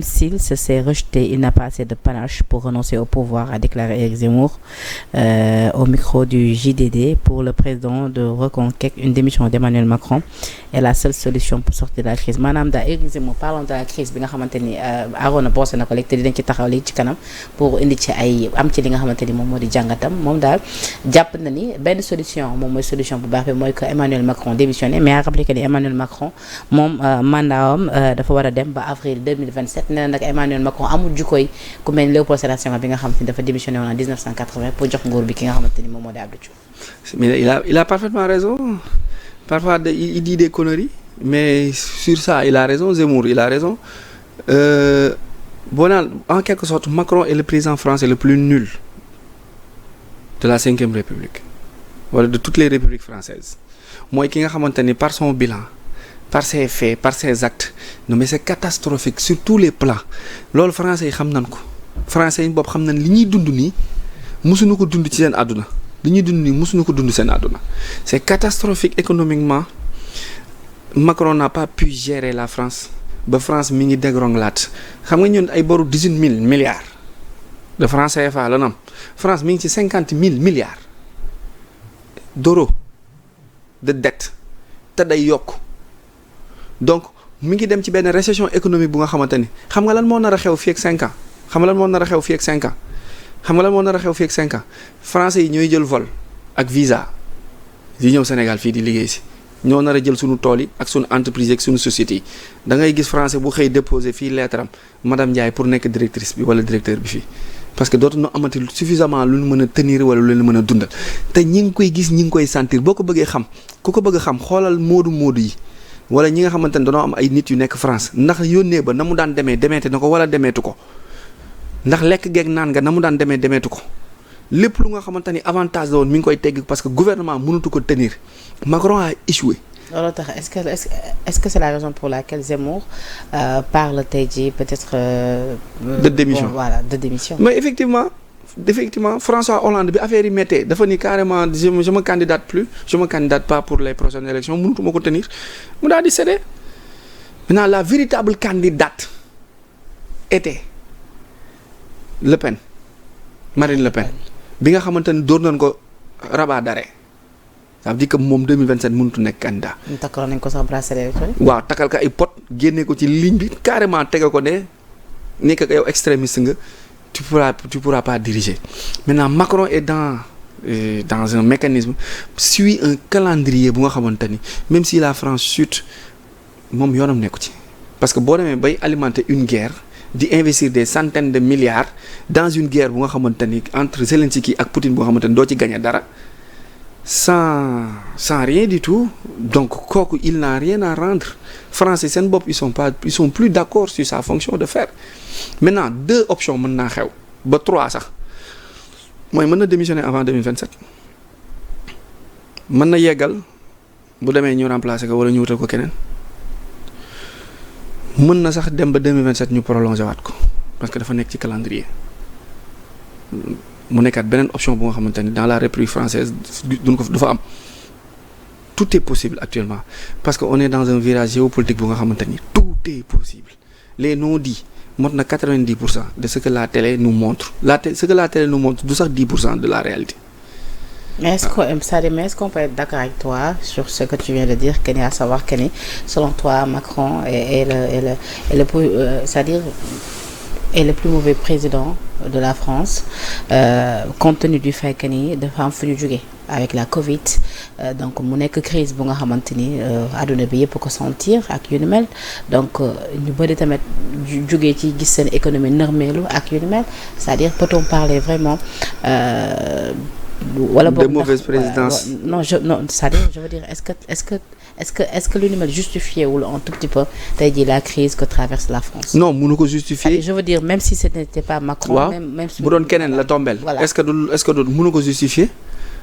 s'il se sait rejeté, il n'a pas assez de panache pour renoncer au pouvoir, a déclaré Éric Zemmour au micro du JDD. Pour le président de Reconquête, une démission d'Emmanuel Macron est la seule solution pour sortir de la crise. Madame da Éric Zemmour, parlons de la crise bi nga xamante ni Arona bossé na ko léegi te dinañ ci taxaw léegi ci kanam pour indi ci ay am ci li nga xamante ni moom moo di jàngatam moom daal jàpp na ni benn solution moom mooy solution bu baax bi mooy que Emmanuel Macron démissionné mais à rappeler que ni Emmanuel Macron moom mandatam dafa war a dem ba avril 2027 nee na nag Emmanuel Macron amul jukkoy ku mel ni Léopold Sédar Senghor bi nga xamante ni dafa démissionné woon en 1980 pour jox nguur bi ki nga xamante ni moom moo di Abdou Diouf. mais il a parfaitement raison parfois il dit des conneries mais sur ça il a raison Zemmour il a raison bon en quelque sorte Macron est le président français le plus nul de la Ve République wala de toutes les républiques françaises mooy ki nga xamante ni par son bilan par ses faits par ses actes non mais c'est catastrophique sur tous les plans loolu français yi xam nañ ko français yi bopp xam nañ li ñuy dund nii mësuñu ko dund ci seen àdduna li ñuy dund nii mësuñu ko dund seen àdduna c'est catastrophique économiquement Macron n'a pas pu gérer la France ba France mi ngi dégringolade xam nga ñun ay boru 18 000 milliards de francs CFA la nam France mi ngi ci 50 000 milliards d'euros de dette te day yokk donc mi ngi dem ci benn récession économique bu nga xamante ni xam nga lan moo nar a xew fii ak 5 ans xam nga lan moo nar a xew fii ak 5 ans xam nga lan moo nar a xew fii ak 5 ans français yi ñooy jël vol ak visa di ñëw Sénégal fii di liggéey si ñoo nar a jël suñu tool yi ak suñu entreprise ak suñu société yi da ngay gis français bu xëy déposer fii lettre am madame Ndiaye pour nekk directrice bi wala directeur bi fii parce que dootu ñu amati suffisamment lu ñu mën a tenir wala lu leen mën a dundal te ñi ngi koy gis ñi ngi koy sentir boo ko bëggee xam ku ko bëgg a xam xoolal moodu yi wala ñi nga xamante ne dañoo am ay nit yu nekk France ndax yónnee ba na mu daan demee demeete na ko wala demeetu ko ndax lekk geeg naan nga na mu daan demee demeetu ko lépp lu nga xamante ni avantage la woon mi ngi koy tegg parce que gouvernement mënatu ko tenir Macron a échoué. loolu tax est-ce que c'est la raison pour laquelle Zemmour parle tey jii peut-être. de démission bon, voilà de démission. mais effectivement François Hollande bi affaire yi méttee dafa ni carrément je me candidate pas pour les prochaines élections mënutuma ko tenir mu daal di céder maintenant la véritable candidate était Le Pen Marine Le Pen bi nga xamante ni dóor nañ ko rabat d'arrêt ça veut dire que moom 2027 mënutu nekk candidat. takkaloon nañ ko sax bracelet électronique. waaw takkal ko ay pot génne ko ci ligne bi carrément tege ko ne nekk ak yow extrémiste nga. tu pourras pas diriger maintenant Macron est dans un mécanisme suit un calendrier bu nga xamante ni même si la France chute moom yoonam nekku ci parce que boo demee bay alimenter une guerre di investir des centaines de milliards dans une guerre bu nga xamante ni entre Zelensky ak Poutine bu nga xamante ni doo ci gagner dara sans rien du tout donc kooku il n'a rien à rendre français seen bopp ils sont plus d'accord sur sa fonction de faire maintenant 2 options mën naa xew ba 3 sax mooy mën na démissionner avant 2027 mën na yeggal bu demee ñu remplacer ko wala ñu wutal ko keneen mën na sax dem ba 2027 ñu prolonger waat ko parce que dafa nekk ci calendrier mu nekkaat beneen option bu nga xamante ni dans la République française du fa am tout est possible actuellement parce que on est dans un virage géopolitique bu nga xamante ni tout est possible les non-dits mot na 90% de ce que la télé nous montre ce que la télé nous montre du sax 10% de la réalité. Mais est-ce qu'on peut être d'accord avec toi sur ce que tu viens de dire, Kenny, à savoir Kenny, selon toi, Macron est le plus mauvais président de la France, compte tenu du fait que ni dafa am fu ñu jóge avec la Covid, donc mu nekk crise bu nga xamante ni àdduna bi yëpp ko sentir ak yu ni mel, donc ñu bëri tamit jóge ci gis seen économie nërmeelu ak yu ni mel, c'est-à-dire peut-on parler vraiment wala de mauvaise présidence. Non, c'est-à-dire je veux dire est-ce que lu ni mel justifié wul un tout petit peu tey jii la crise que traverse la France. Non, mënu ko justifier. Je veux dire même si ce n'était pas Macron. waaw même bu doon keneen la tombeel. Voilà. est-ce que du mënu ko justifier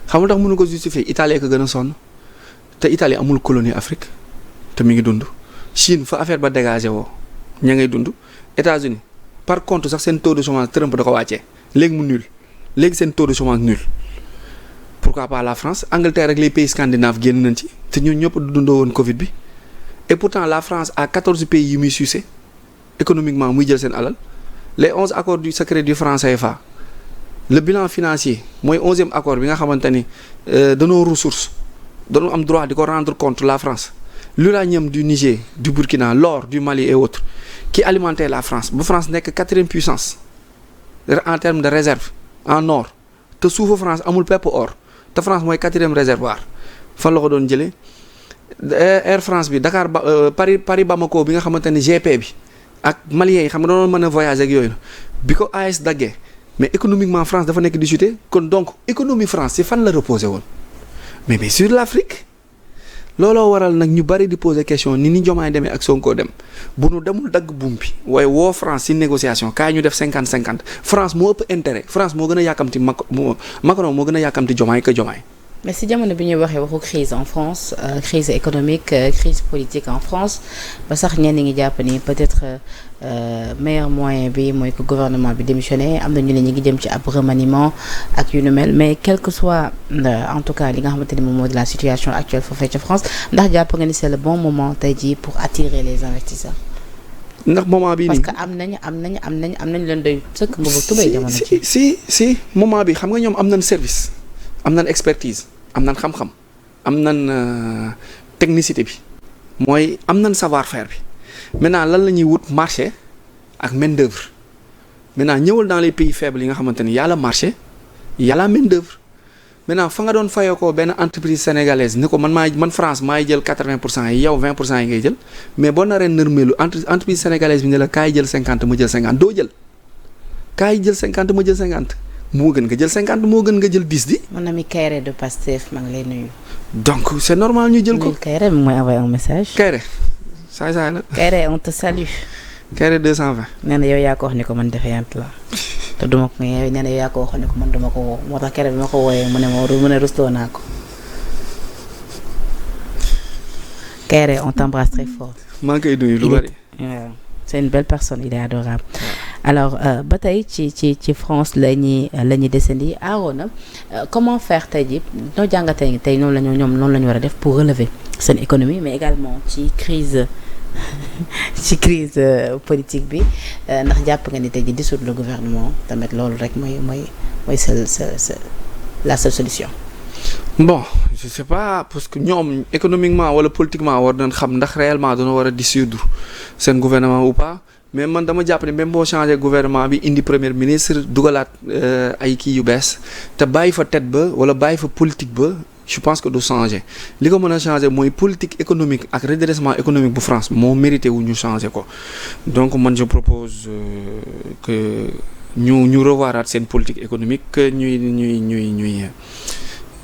xam nga tax mënu ko justifier Italie ko gën a sonn te Italie amul colonie Afrique te mi ngi dund. Chine fa affaire ba dégagé woo ña ngay dund. États-Unis par contre sax seen taux de chômage Trump da ko wàccee léegi mu nul léegi seen taux de chômage nul. Pourquoi pas la France Angleterre ak les pays scandinaves génn nañ ci te ñun ñëpp dundoo woon Covid bi et pourtant la France a 14 pays yu muy sucé économiquement muy jël seen alal les 11 accords du secret du franc CFA le bilan financier mooy 11e accord bi nga xamante ni de nos ressources dañoo am droit di ko rendre compte la France l'uranium du Niger du Burkina l'or du Mali et autres qui alimentait la France ba France nekk 4e puissance en termes de réserve en or te suufu France amul pepp or. te France mooy 4e réservoir fan la ko doon jëlee Air France bi Dakar Paris Bamako bi nga xamante ni GP bi ak Maliens yi xam nga doon mën a voyager ak yooyu bi ko AS daggee mais économiquement France dafa nekk di chuter kon donc économie France ci fan la reposer woon mais sur l'Afrique looloo waral nag ñu bari di poser question ni Diomaye demee ak Sonko dem bu nu demul dagg buum bi waaye woo France ci négociation kaay ñu def 50-50 France moo ëpp intérêt France moo gën a yàkkamti Macron moo gën a yàkkamti Diomaye que Diomaye. Mais si jamono bi ñuy waxee waxu crise en France crise économique crise politique en France ba sax ñenn ngi jàpp ni peut-être meilleur moyen bi mooy que gouvernement bi démissionné am na ñu ne ñu ngi jëm ci ab remaniement ak yu nu mel mais quel que soit en tout cas li nga xamante ni moom moo di la situation actuelle foofee ca France ndax jàpp nga ni c'est le bon moment tey jii pour attirer les investisseurs. ndax moment bii nii parce que am nañ leen doy sëkk nga ba tubay jamono ci. si moment bi xam nga ñoom am nañ service am nañ expertise. am nañ xam-xam am nañ technicité bi mooy am nañ savoir-faire bi maintenant lan la ñuy wut marché ak main d'œuvre maintenant ñëwal dans les pays faibles yi nga xamante ni y a le marché y a la main d'œuvre maintenant fa nga doon fayoo ko benn entreprise sénégalaise ni ko man France maay jël 80% yi yow 20% yi ngay jël mais boo naree nërmeelu entreprise sénégalaise bi ne la kaay jël 50 ma jël 50 doo jël kaay jël 50 ma jël 50. moo gën nga jël 50 moo gën nga jël 10 di. mon ami Kayre de Pastef maa ngi lay nuyu. donc c'est normal ñu jël ko. Kayre bi mooy envoyé un message. Kayre saay la. Kayre on te salue. Kayre 220. nee na yow yaa ko wax ni ko man defeyant la te duma ko nee na yow yaa ko wax ni ko man duma ko woo moo tax Kayre bi ma ko wooyee mu ne rustoo naa ko. Kayre on t'embrasse très fort. maa ngi koy nuyu lu bari. C'est une belle personne, il est adorable. Alors ba tey ci France la ñuy descendi Arona comment faire tey jii noo jàngatee tey noonu la ñu war a def pour relever seen économie mais également ci crise politique bi ndax jàpp nga ni tey jii dissoudre le gouvernement tamit loolu rek mooy la seule solution. Bon je sais pas parce que ñoom économiquement wala politiquement war nañ xam ndax réellement dana war a dissoudre seen gouvernement ou pas mais man dama jàpp ne même boo changé gouvernement bi indi premier ministre dugalaat ay kii yu bees te bàyyi fa tête ba wala bàyyi fa politique ba je pense que du changer li ko mën a changer mooy politique économique ak redressement économique bu France moo mérité wu ñu changer ko donc man je propose que ñu revoiraat seen politique économique que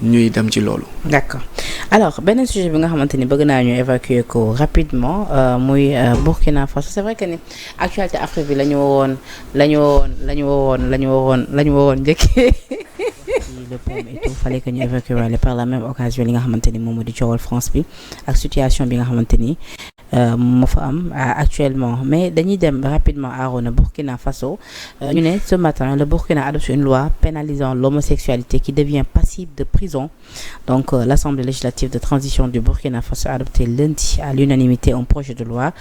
ñuy dem ci loolu. D'accord alors beneen sujet bi nga xamante ni bëgg naa ñu évacuer ko rapidement muy Burkina Faso c'est vrai que ni actualité Afrique bi la ñu woon njëkkee le pont et tout fallait que ñu évacuer par la même occasion li nga xamante ni moom moo di coowal France bi ak situation bi nga xamante ni moo fa am actuellement. Mais dañuy dem rapidement Arona Burkina Faso ñu ne ce matin le Burkina adopte une loi pénalisant l'homosexualité qui devient passible de prison. Donc l'Assemblée législative de transition du Burkina Faso a adopté lundi à l'unanimité un projet de loi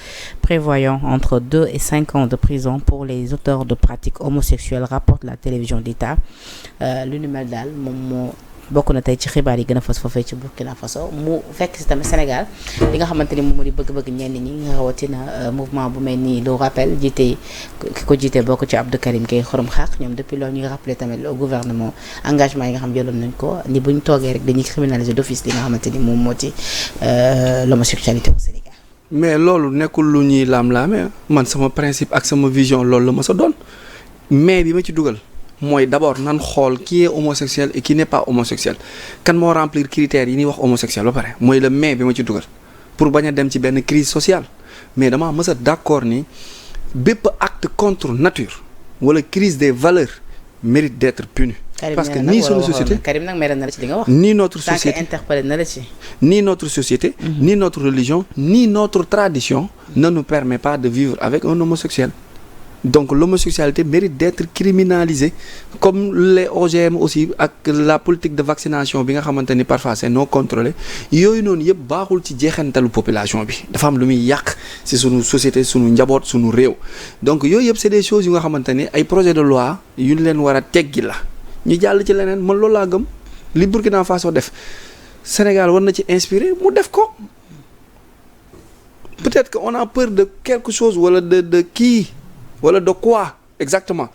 prévoyant entre 2 et 5 ans de prison pour les auteurs de pratiques homosexuelles, rapporte la télévision d'État. Lu ni mel daal moom moo bokk na tey ci xibaar yi gën a fës foofee ci Burkina Faso mu fekk si tamit Sénégal li nga xamante ni moom moo di bëgg-bëgg ñenn ñi nga rawatina mouvement bu mel ni lu rappel jiite ki ko jiite bokk ci Abdou Karim Gueye xorom xaq ñoom depuis loolu ñu ngi rappelé tamit au gouvernement engagement yi nga xam jëloon nañ ko ni buñ toogee rek dañuy criminaliser d'office li nga xamante ni moom moo ci l'homosexualité au Sénégal. mais loolu nekkul lu ñuy laam-laame man sama principe ak sama vision loolu la ma sa doon mais bi ma ci dugal mooy d'abord nan xool qui est homosexuel et qui n'est pas homosexuel kan moo remplir critères yi ñuy wax homosexuel ba pare mooy le mais bi ma ci dugal pour bañ a dem ci benn crise sociale mais dama mës a d'accord ni bépp acte contre nature wala crise des valeurs mérite d'être puni. Parce que ni suñu société Karim nag mere na la ci li nga wax. ni notre société interpellé na la ci. ni notre société ni notre religion ni notre tradition ne nous permet pas de vivre avec un homosexuel. Donc l'homosexualité mérite d'être criminalisée comme les OGM aussi ak la politique de vaccination bi nga xamante ni parfois c'est non contrôlé yooyu noonu yëpp baaxul ci jeexantalu population bi dafa am lu muy yàq ci sunu société sunu njaboot sunu réew. Donc yooyu yëpp c'est des choses yu nga xamante ni ay projet de loi yu ñu leen war a teggi la ñu jàll ci leneen man loolu laa gëm li Burkina Faso def Sénégal war na ci inspirer mu def ko peut-être que on a peur de quelque chose wala de kii. wala de quoi exactement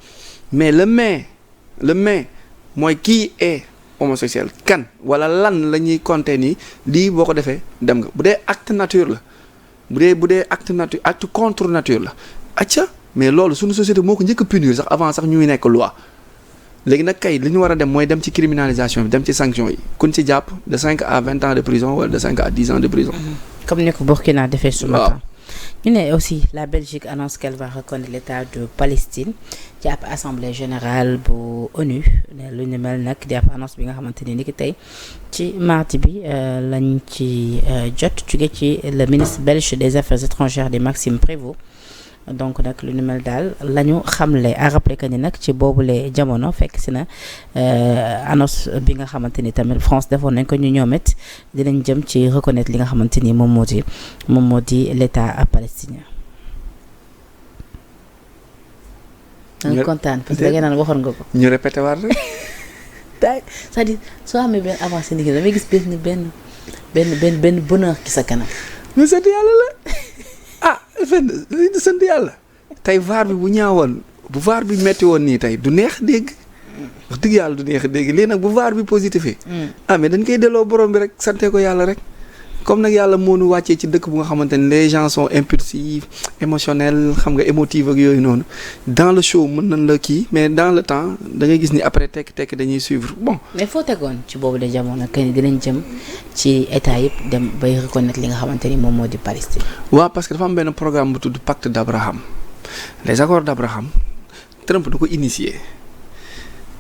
mais le mais mooy qui est homosexuel kan wala lan la ñuy compter ni lii boo ko defee dem nga bu dee acte nature la bu dee acte contre nature la acca mais loolu suñu société moo ko njëkk a punir sax avant sax ñuy nekk loi léegi nag kay li ñu war a dem mooy dem ci criminalisation bi dem ci sanction yi kun ci jàpp de 5 à 20 ans de prison wala de 5 à 10 ans de prison. comme ni ko Burkina defee ce matin. ñu ne aussi la Belgique annonce qu'elle va reconnaître l'État de Palestine ci ab assemblée générale bu ONU lu ñu mel nag di ab annonce bi nga xamante ni ki tey ci mardi bi lañ ci jot jóge ci le ministre belge des affaires étrangères di Maxime Prévost. Donc nag lu ñu mel daal la ñu xamle à rappeler que ni nag ci boobule jamono fekk si na annonce bi nga xamante ni tamit France defoon nañ ko ñu ñoom it dinañ jëm ci reconnaître li nga xamante ni moom moo di l'État palestinien. ñu kontaan parce que da ngeen naan waxoon nga ko. ñu répété waat rek. c'est-à-dire soo amee benn avancée liggéey damay gis benn bonheur ci sa kanam. mais sant yàlla la. ah fenn di sant yàlla tey vaar bi bu ñaawoon bu vaar bi metti woon nii tey du neex dégg wax dëgg yàlla du neex dégg léegi nag bu vaar bi positif mais dañ koy delloo borom bi rek sante ko yàlla rek comme nag yàlla moo nu wàccee ci dëkk bu nga xamante ne les gens sont impulsifs émotionnels xam nga émotifs ak yooyu noonu dans le show mën nañ la kii mais dans le temps da ngay gis ni après tekk dañuy suivre bon. mais foo tegoon ci boobu de jamono que ni dinañ jëm ci état yëpp dem bay reconnaître li nga xamante ni moom moo di Palestine. waaw parce que dafa am benn programme bu tudd pacte d'Abraham les accords d'Abraham Trump da ko initier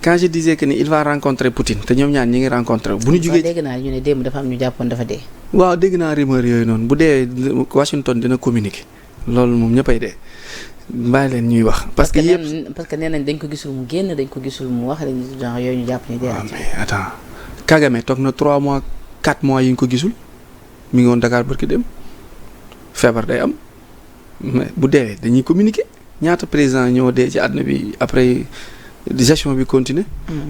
quand je disais que ni il va rencontrer Poutine te ñoom ñaar ñi ngi rencontrer bu ñu jugee. dégg naa ñu ne démb dafa am ñu jàppoon dafa dee. waaw dégg naa rumeur yooyu noonu bu dee Washington dina communiquer loolu moom ñëppay dee bàyyi leen ñuy wax. parce que nee nañ dañ ko gisul mu génn dañ ko gisul mu wax dañu genre yooyu ñu jàpp ni dee. waaw mais attends Kagame toog na 3 mois 4 mois yi ñu ko gisul mi ngi woon Dakar barki dem feebar day am mais bu dee dañuy communiquer ñaata président ñoo dee ci àdduna bi après gestion bi continuer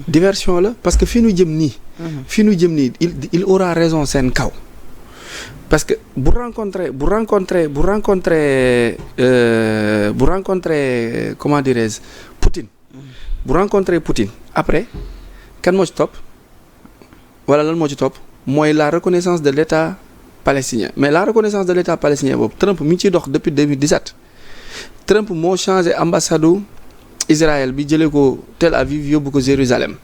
diversion la parce que fi ñu jëm nii. il aura raison seen kaw parce que bu rencontrer comment dirais-je Poutine bu rencontrer Poutine après kan moo ci topp wala lan moo ci topp mooy la reconnaissance de l'État palestinien mais la reconnaissance de l'État palestinien boobu Trump mi ngi ciy dox depuis 2017 Trump moo changé ambassade Israël bi jëlee ko Tel Aviv yóbbu ko Jérusalem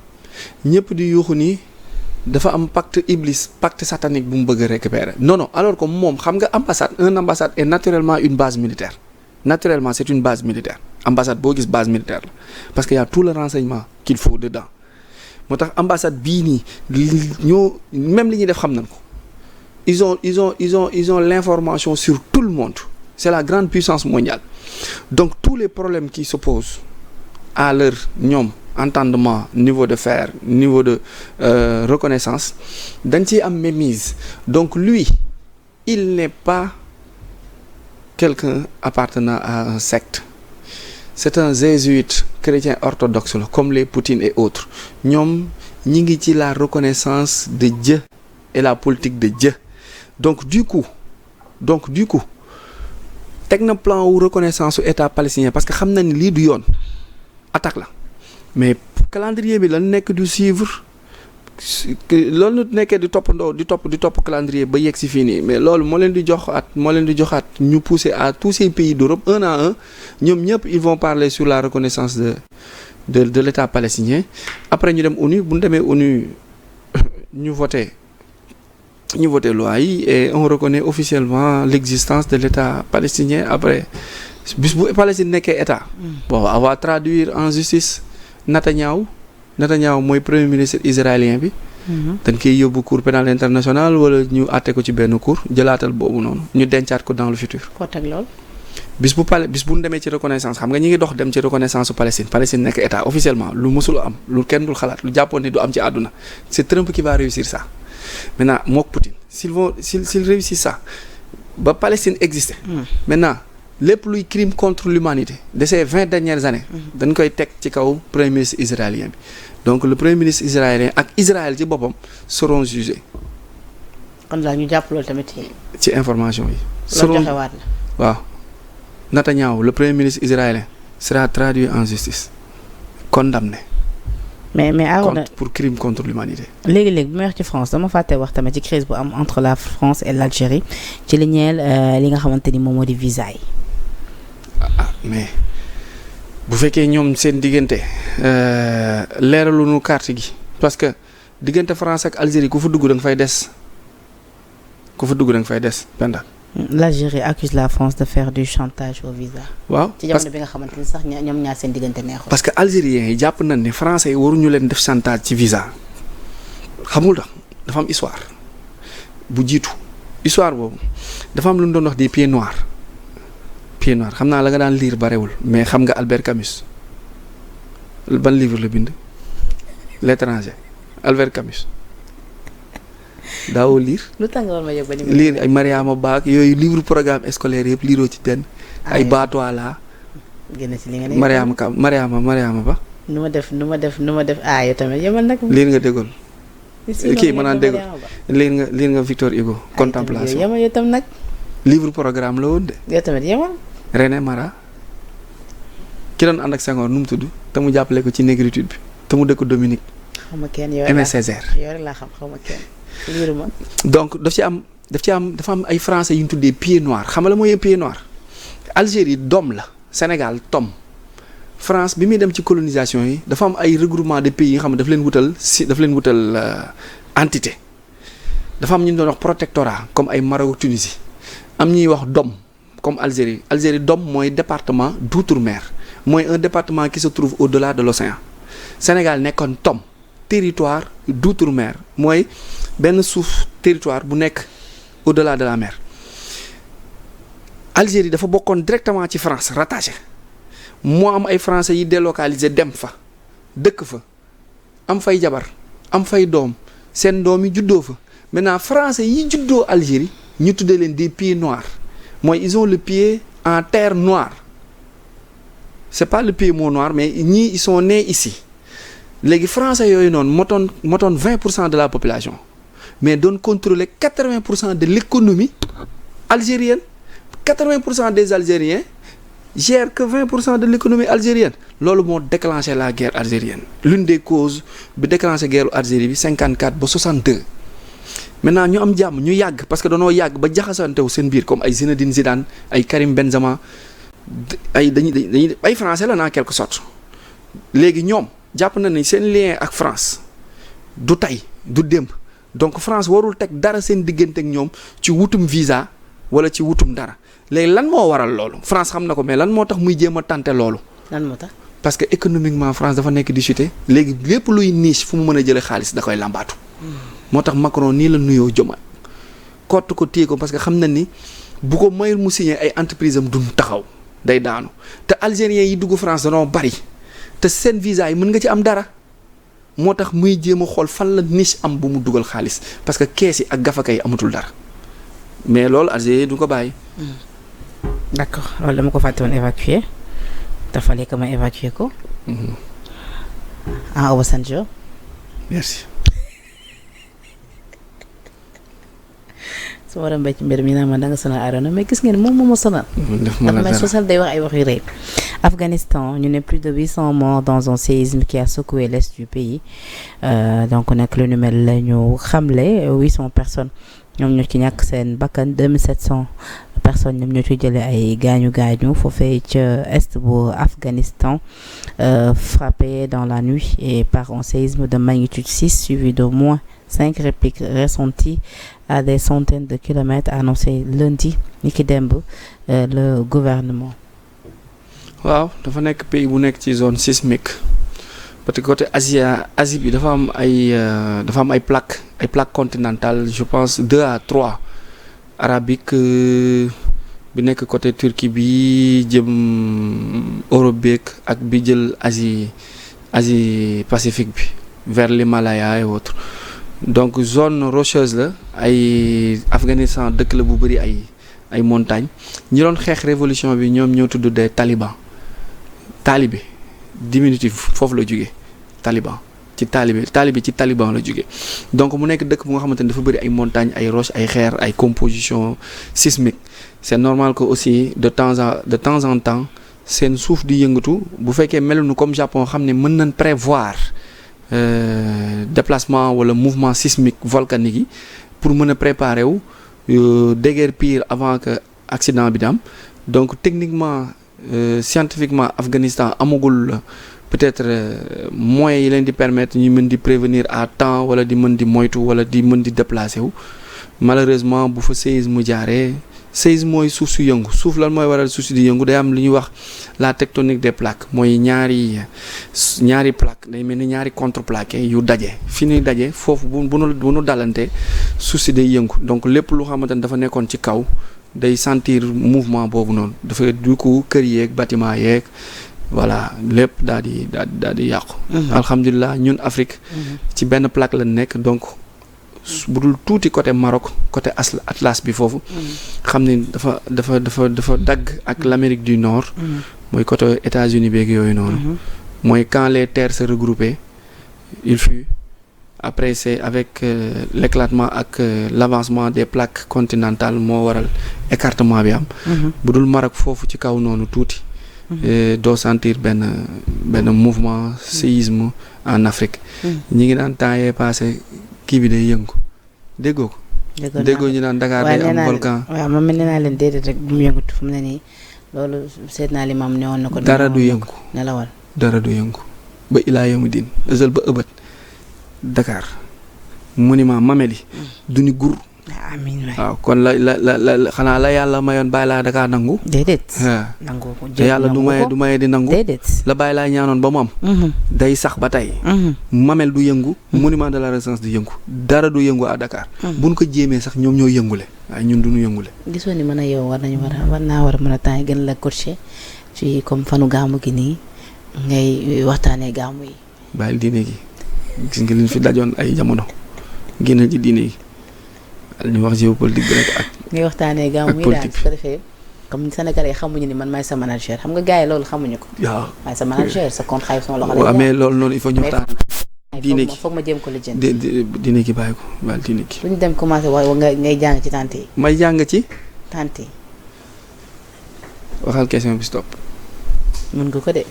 ñëpp di yuuxu ni dafa am pacte iblis pacte satanique bu mu bëgg a récupérer non alors que moom xam nga une ambassade est naturellement une base militaire naturellement c'est une base militaire ambassade boo gis base militaire la parce que y a tout le renseignement qu'il faut dedans moo tax ambassade bii nii ñoo même li ñuy def xam nañ ko ils ont l'information sur tout le monde c'est la grande puissance mondiale donc tous les problèmes qui se posent à leur ñoom entendement niveau de faire niveau de reconnaissance dañ ciy am mainmise donc lui il n'est pas quelqu'un appartenant à un secte c'est un jésuite chrétien orthodoxe la comme les Poutine et autres ñoom ñi ngi ci la reconnaissance de Dieu et la politique de Dieu donc du coup teg na plan wu reconnaissance su état palestinien parce que xam na ni lii du yoon attaque la mais calendrier bi lan nekk du suivre loolu nekkee di topp calendrier ba yegg si fii nii mais loolu moo leen di joxaat ñu pousser à tous ces pays d'Europe un à un ñoom ñëpp ils vont parler sur la reconnaissance de l'état palestinien après ñu dem ONU bu ñu demee ONU ñu voté loi yi et on reconnaît officiellement l'existence de l'état palestinien après bis bu Palestine nekkee état bon on va traduire en justice Netanyahou mooy premier ministre israélien bi dañ koy yóbbu cour pénale internationale wala ñu àtte ko ci benn cour jëlaatal boobu noonu ñu dencaat ko dans le futur koo teg lool bis bu ñu demee ci reconnaissance xam nga ñi ngi dox dem ci reconnaissance su Palestine nekk état officiellement lu mësul am lu kenn dul xalaat lu jàppoon ni du am ci àdduna c'est Trump qui va réussir ça maintenant mook Poutine s'ils réussissent ça ba Palestine exister maintenant lépp luy crime contre l'humanité de ces 20 dernières années dañ koy teg ci kaw premier ministre israélien bi donc le premier ministre israélien ak Israël ci boppam seront jugés. kon daal ñu jàpp loolu tamit ci information yi. loolu joxewaat la waaw Netanyahou le premier ministre israélien sera traduit en justice condamné. mais Arona pour crime contre l'humanité. léegi bu may wax ci France dama fàtte wax tamit ci crise bu am entre la France et l'Algérie ci li ñeel li nga xamante ni moom moo di visa yi. mais bu fekkee ñoom seen diggante leeraluñu carte gi parce que diggante France ak Algérie ku fa dugg da nga fay des Penda. L'Algérie accuse la France de faire du chantage au visa. waaw ci jamono bi nga xamante ni sax ñoom ñaar seen diggante neexul. parce que algériens yi jàpp nañ ni français yi waruñu leen def chantage ci visa xamul tax dafa am histoire bu jiitu histoire boobu dafa am lu ñu doon wax des pieds noirs xam naa la nga daan lire barewul mais xam nga Albert Camus ban livre la bind l'étranger Albert Camus. daawoo lire. lu tax nga war ma yóbbu lire ay Mariama Ba yooyu livre programme scolaire yëpp liiroo ci benn. ay Baatoila. génn ci li nga ne Mariama Ba. nu ma def yow tamit yemal nag. liir nga déggoon. kii ma naan déggoon liir nga Victor Hugo. contemplation yemal yow tam nag. livre programme la woon de. yow tamit yemal. René Mara. ki doon ànd ak Senghor nu mu tudd te mu jàppale ko ci négritude bi te mu dëkk Dominique. xaw ma kenn yow Aimé Césaire. yow rek laa xam xaw ma kenn. donc dafa am ay français yu ñu tuddee pied noir xam nga la mooy pied noir Algérie doom la Sénégal tom France bi muy dem ci colonisation yi dafa am ay regroupement de pays yi nga xam ne daf leen wutal entité dafa am ñu doon wax protectorat comme ay Maroc Tunisie am ñuy wax dom comme Algérie dom mooy département d'outre-mer mooy un département qui se trouve au-delà de l'océan Sénégal nekkoon tom territoire d'outre-mer mooy benn suuf territoire bu nekk au-delà de la mer Algérie dafa bokkoon directement ci France rattaché moo am ay français yi délocalisé dem fa dëkk fa am fay jabar am fay doom seen doom yi juddoo fa maintenant français yi juddoo Algérie ñu tuddee leen des pieds noirs mooy ils ont le pied en terre noire c'est pas le pied mot noir mais ñii ils sont nés ici léegi français yooyu noonu motoon 20% de la population mais doon contrôler 80% de l'économie algérienne 80% des Algériens gèrent que 20% de l'économie algérienne loolu moo déclenché la guerre algérienne l'une des causes bi déclenché guerre Algérie bi 54 ba 62 maintenant ñu am jàmm ñu yàgg parce que dañoo yàgg ba jaxasantewu seen biir comme ay Zinedine Zidane ay Karim Benzema ay dañuy ay français la en quelque sorte léegi ñoom jàpp na ni seen lien ak France du tey du démb donc France warul teg dara seen diggante ak ñoom ci wutum visa wala ci wutum dara léegi lan moo waral loolu France xam na ko mais lan moo tax muy jéem a tenter loolu. lan moo tax parce que économiquement France dafa nekk di chuter léegi lépp luy niche fu mu mën a jëlee xaalis da koy làmbaatu. moo tax Macron nii la nuyoo Diomaye kott ko téye ko parce que xam na ni bu ko mayul mu signé ay entreprise am duñ taxaw day daanu te algériens yi dugg France danoo bari te seen visa yi mën nga ci am dara moo tax muy jéem a xool fan la niche am bu mu dugal xaalis parce que kees yi ak gafaka yi amatul dara mais loolu algériens yi du ko bàyyi. d'accord loolu dama ko fàtte woon évacuer dafa lekk ma évacuer ko. en Obasanjo. merci. su war a mbéy ci mbir mi naa ma da nga sonal Arona mais gis ngeen moom moo ma sonal. dafa may sosal day wax ay wax yu rëy. Afghanistan ñu ne plus de 800 morts dans un séisme qui a secoué l'est du pays donc nag lu nu mel la ñu xamle 800 personnes ñoom ñoo ci ñàkk seen bakkan 2700 personnes ñoom ñoo ci jëlee ay gaañu foofee ca est bu Afghanistan frappé dans la nuit et par un séisme de magnitude 6 suivi d'au moins 5 répliques ressenties à des centaines de kilomètres, annoncé lundi ni ki démb le gouvernement. waaw dafa nekk pays bu nekk ci zone sismique parce que côté Asie bi dafa am ay plaques continentales je pense 2 à 3 arabique bi nekk côté Turquie bi jëm Europe beeg ak bi jël Asie Pacifique bi vers l'Himalaya et autres. donc zone rocheuse la ay Afghanistan dëkk la bu bëri ay montagnes ñi doon xeex révolution bi ñoom ñoo tudd des talibans talibé diminutif foofu la jógee taliban ci talibé ci taliban la jógee donc mu nekk dëkk bu nga xamante ne dafa bëri ay montagnes ay roches ay xeer ay composition sismique c'est normal que aussi de temps en temps seen suuf di yëngatu bu fekkee meluñu comme Japon xam ne mën nañ prévoir déplacement wala mouvement sismique volcanique yi pour mën a préparer wu déguerpir avant que accident bi di am donc techniquement scientifiquement Afghanistan amagul peut-être moyens yi leen di permettre ñu mën di prévenir à temps wala di mën di moytu wala di mën di déplacer wu malheureusement bu fa séisme jaaree séisme mooy suuf su yëngu suuf lan mooy waral suuf si di yëngu day am lu ñuy wax la tectonique des plaques mooy ñaari plaque day mel ni ñaari contreplaqué yu daje fi ñuy daje foofu bu nu dalante suuf si day yëngu donc lépp lu xamante ne dafa nekkoon ci kaw day sentir mouvement boobu noonu dafa du coup kër yeeg bâtiment yeeg voilà lépp daal di yàqu. alhamdulilah ñun Afrique. ci benn plaque la nekk donc. bu dul tuuti côté Maroc côté Atlas bi foofu xam ne dafa dagg ak l'Amérique du Nord mooy côté États-Unis beeg yooyu noonu mooy quand les terres se regroupaient il fut après c'est avec l'éclatement ak l'avancement des plaques continentales moo waral écartement bi am bu dul Maroc foofu ci kaw noonu tuuti doo sentir benn mouvement séisme en Afrique ñi ngi naan temps yee passé kii bi day yëngu déggoo ko. déggoo ñu naan Dakar day am volcan. waaw man mel naa leen déedéet rek bu mu yëngatu fu mu ne nii loolu seet naa li maam ne woon na ko. dara du yëngu nelawal dara du yëngu ba ilaa yomu din ësal ba ëbët Dakar monument Mameli du ni gur. amiin waay waaw kon la xanaa la yàlla mayoon bàyyi laa Dakar nangu. déedéet. nangu ko te yàlla du maye di nangu. déedéet la bàyyi laa ñaanoon ba mu am. day sax ba tey. Mamel du yëngu. monument de la Renaissance du yëngu. dara du yëngu à Dakar. buñ ko jéemee sax ñoom ñoo yëngule waaye ñun duñu yëngule. gisoo ni mën a yow war naa war a mën a temps gën la coacher ci comme fanu gàmmu gi nii ngay waxtaanee gàmmu yi. bàyyil diine gi gis nga liñ fi dajoon ay jamono génnal ci diine gi. ñu wax géopolitique bi rek ak. ngay waxtaanee gàmmu yi daal su ko defee comme Sénégalais xamuñu ni man maay sa manager xam nga gars yi loolu xamuñu ko. waaw maay sa manager sa compte xayma sama loxo la. waaw mais loolu noonu il faut ñu waxtaan. diine gi foog ma jéem ko lijjanti. diine gi bàyyi ko bàyyi diine gi. bu ñu dem commencé wax ngay jàng ci tante yi. may jàng ci. tante yi. waxal question bi stop. mën nga ko de.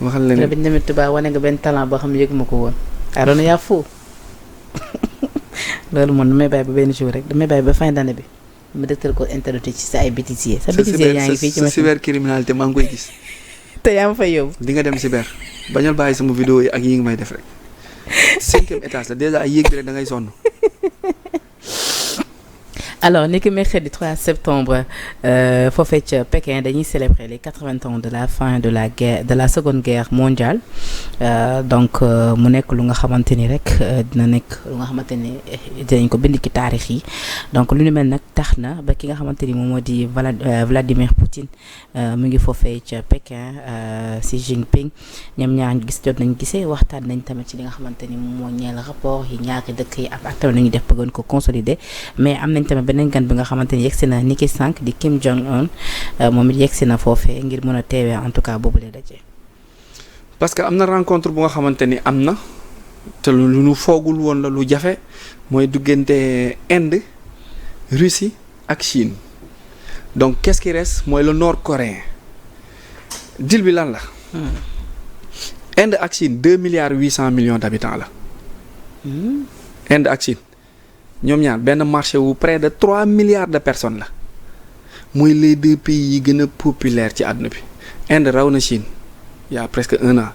waxal leneen bi ñu demee Touba wane nga benn talent boo xam ne yëgu ma ko woon. Arona yaa fou. loolu moom damay bàyyi ba benn jour rek damay bàyyi ba fin d'année bi ma dëgtal ko interroté ci sa ay bêtisier sa bêtisier yaa ngi fii ci sa cybercriminalité maa ngi koy gis. te yaa ma fay yóbbu. di nga dem cyber bañal bàyyi sama vidéo yi ak yi ngi may def rek 5e étage la déjà ay yéeg bi rek da ngay sonn. alors ni ki mercredi 3 septembre foofee ca Pékin dañuy célébrer les 80 ans de la fin de la guerre de la seconde guerre mondiale donc mu nekk lu nga xamante ni rek dina nekk lu nga xamante ni dinañ ko bind ci taarix yi donc lu ni mel nag tax na ba ki nga xamante ni moom moo di Vladimir Poutine mu ngi foofee ca Pékin Xi Jinping ñoom ñaar jot nañ gisee waxtaan nañ tamit ci li nga xamante ni moom moo ñeel rapport yi ñaari dëkk yi ak tamit nañu def bëggoon ko consolider mais am nañ tamit beneen gan bi nga xamante ni yegsi na niki sànq di Kim Jong Un moom it yegsi na foofee ngir mën a teewee en tout cas boobu la daje. parce que am na rencontre bu nga xamante ni am na te lu nu foogul woon la lu jafe mooy duggante Inde Russie ak Chine donc qu'est-ce qui reste mooy le nord-coréen deal bi lan la. Inde ak Chine 2,8 milliards d'habitants la. Inde ak Chine ñoom ñaar benn marché wu près de 3 milliards de personnes la mooy les deux pays yi gën a populaire ci àdduna bi. Inde raw na Chine il y a presque 1 an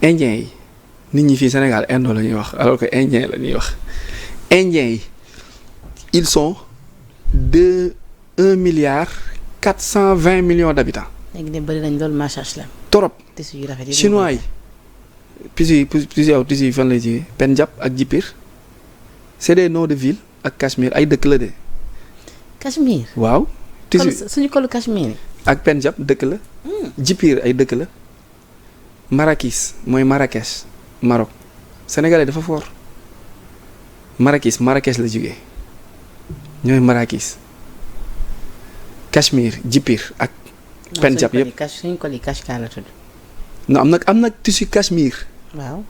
Indiens yi nit ñi fii Sénégal Indo la ñuy wax alors que Indien la ñuy wax Indiens yi ils sont 1,420 milliards d'habitants. léegi de bëri nañ loolu macha allah. trop tissu yu rafet yi chinois yi tissu yi fan lay jógee Pendjab ak Jipir c'est des noms de ville ak Cachemire ay dëkk la de. Cachemire. waaw. tissu suñu kolu Cachemire. ak Pendjab dëkk la. Jipir ay dëkk la. Marrakech mooy Marrakech Maroc sénégalais dafa fort Marrakech la jógee ñooy Marrakech Cachemire Jipir ak. Pendjab yëpp suñu kol yi Kashgar la tudd. non am na tissu Cachemire. waaw.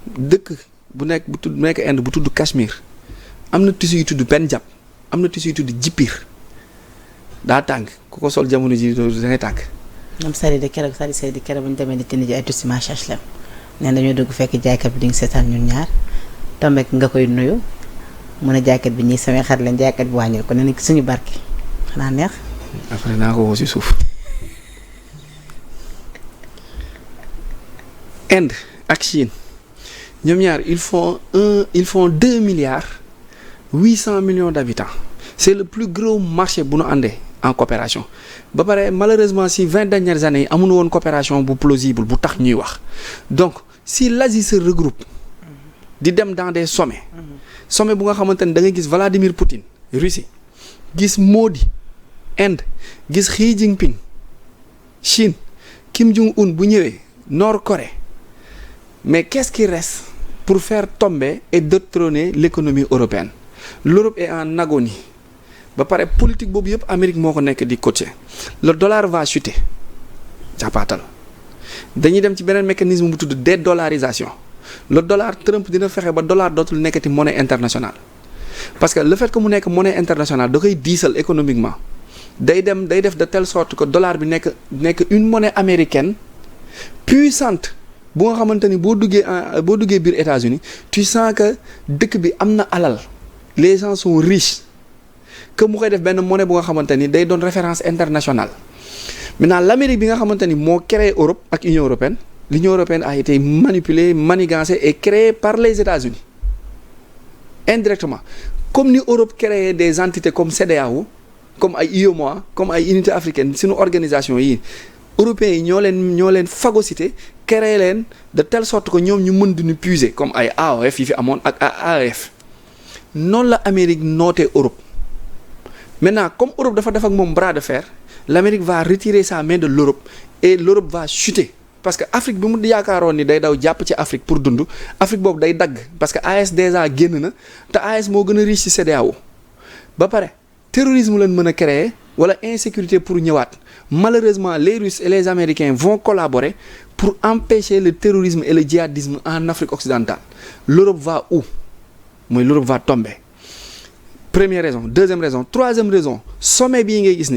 dëkk bu nekk Inde bu tudd Cachemire am na tissu yu tudd Pendjab am na tissu yu tudd Jipir daa tàng ku ko sol jamono ji da ngay tàng. ñoom sari de keroog bu ñu demee di jënd ji ay tissu macha allah nee dañoo dugg fekk jaaykat bi di nga seetaan ñun ñaar tombek nga koy nuyu mu ne jaaykat bi ñii samay xar leen jaaykat bi wàññil ko nee na suñu barke xanaa neex. après naa ko woo si suuf. Inde ak Chine ñoom ñaar ils font 2,8 milliards d'habitants c'est le plus gros marché bu nu àndee en coopération ba pare malheureusement si 20 dernières années yi amuñu woon coopération bu plausible bu tax ñuy wax donc si l'Asie se regroupe di dem dans des sommets bu nga xamante ne da nga gis Vladimir Poutine Russie gis Modi Inde gis Xi Jinping Chine Kim Jong Un bu ñëwee Nord-Corée mais qu'est-ce qui reste pour faire tomber et détrôner l'économie européenne? L'Europe est en agonie ba pare politique boobu yëpp Amérique moo ko nekk di coacher le dollar va chuter jàppaatal dañuy dem ci beneen mécanisme bu tudd dédollarisation le dollar Trump dina fexe ba dollar dootul nekkati monnaie internationale parce que le fait que mu nekk monnaie internationale da koy diisal économiquement day def de telle sorte que dollar bi nekk une monnaie américaine puissante bu nga xamante ni boo duggee biir États-Unis tu sens que dëkk bi am na alal les gens sont riches que mu koy def benn monnaie bu nga xamante ni day doon référence internationale maintenant l'Amérique bi nga xamante ni moo créé Europe ak Union européenne l'Union européenne a été manipulée manigancée et créée par les États-Unis indirectement comme ni Europe créé des entités comme CEDEAO comme ay UEMOA comme ay unité africaine suñu organisation yi européens yi ñoo leen phagocyté créé leen de telle sorte que ñoom ñu mën di ñu puiser comme ay AOF yi fi amoon ak AAF noonu la Amérique nootee Europe maintenant comme Europe dafa def ak moom bras de fer l'Amérique va retirer sa main de l'Europe et l'Europe va chuter parce que Afrique bi mu yaakaaroon ni day daw jàpp ci Afrique pour dund Afrique boobu day dagg parce que AES déjà génn na te AES moo gën a riche ci CEDEAO ba pare terrorisme lañ mën a créer wala insécurité pour ñëwaat malheureusement les Russes et les Américains vont collaborer pour empêcher le terrorisme et le djihadisme en Afrique occidentale l'Europe va où mooy l'Europe va tomber première raison deuxième raison troisième raison sommet bii ngay gis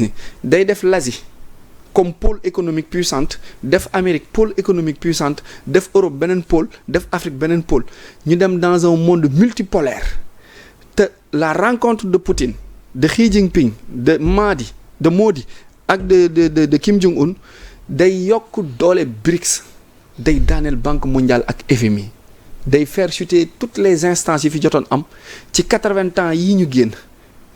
ni day def l'Asie comme pôle économique puissante def Amérique pôle économique puissante def Europe beneen pôle def Afrique beneen pôle ñu dem dans un monde multipolaire te la rencontre de Poutine de Xi Jinping de Modi ak de Kim Jong Un day yokk doole BRICS day daaneel Banque mondiale ak FMI day faire chuter toutes les instances yi fi jotoon am ci 80 ans yii ñu génn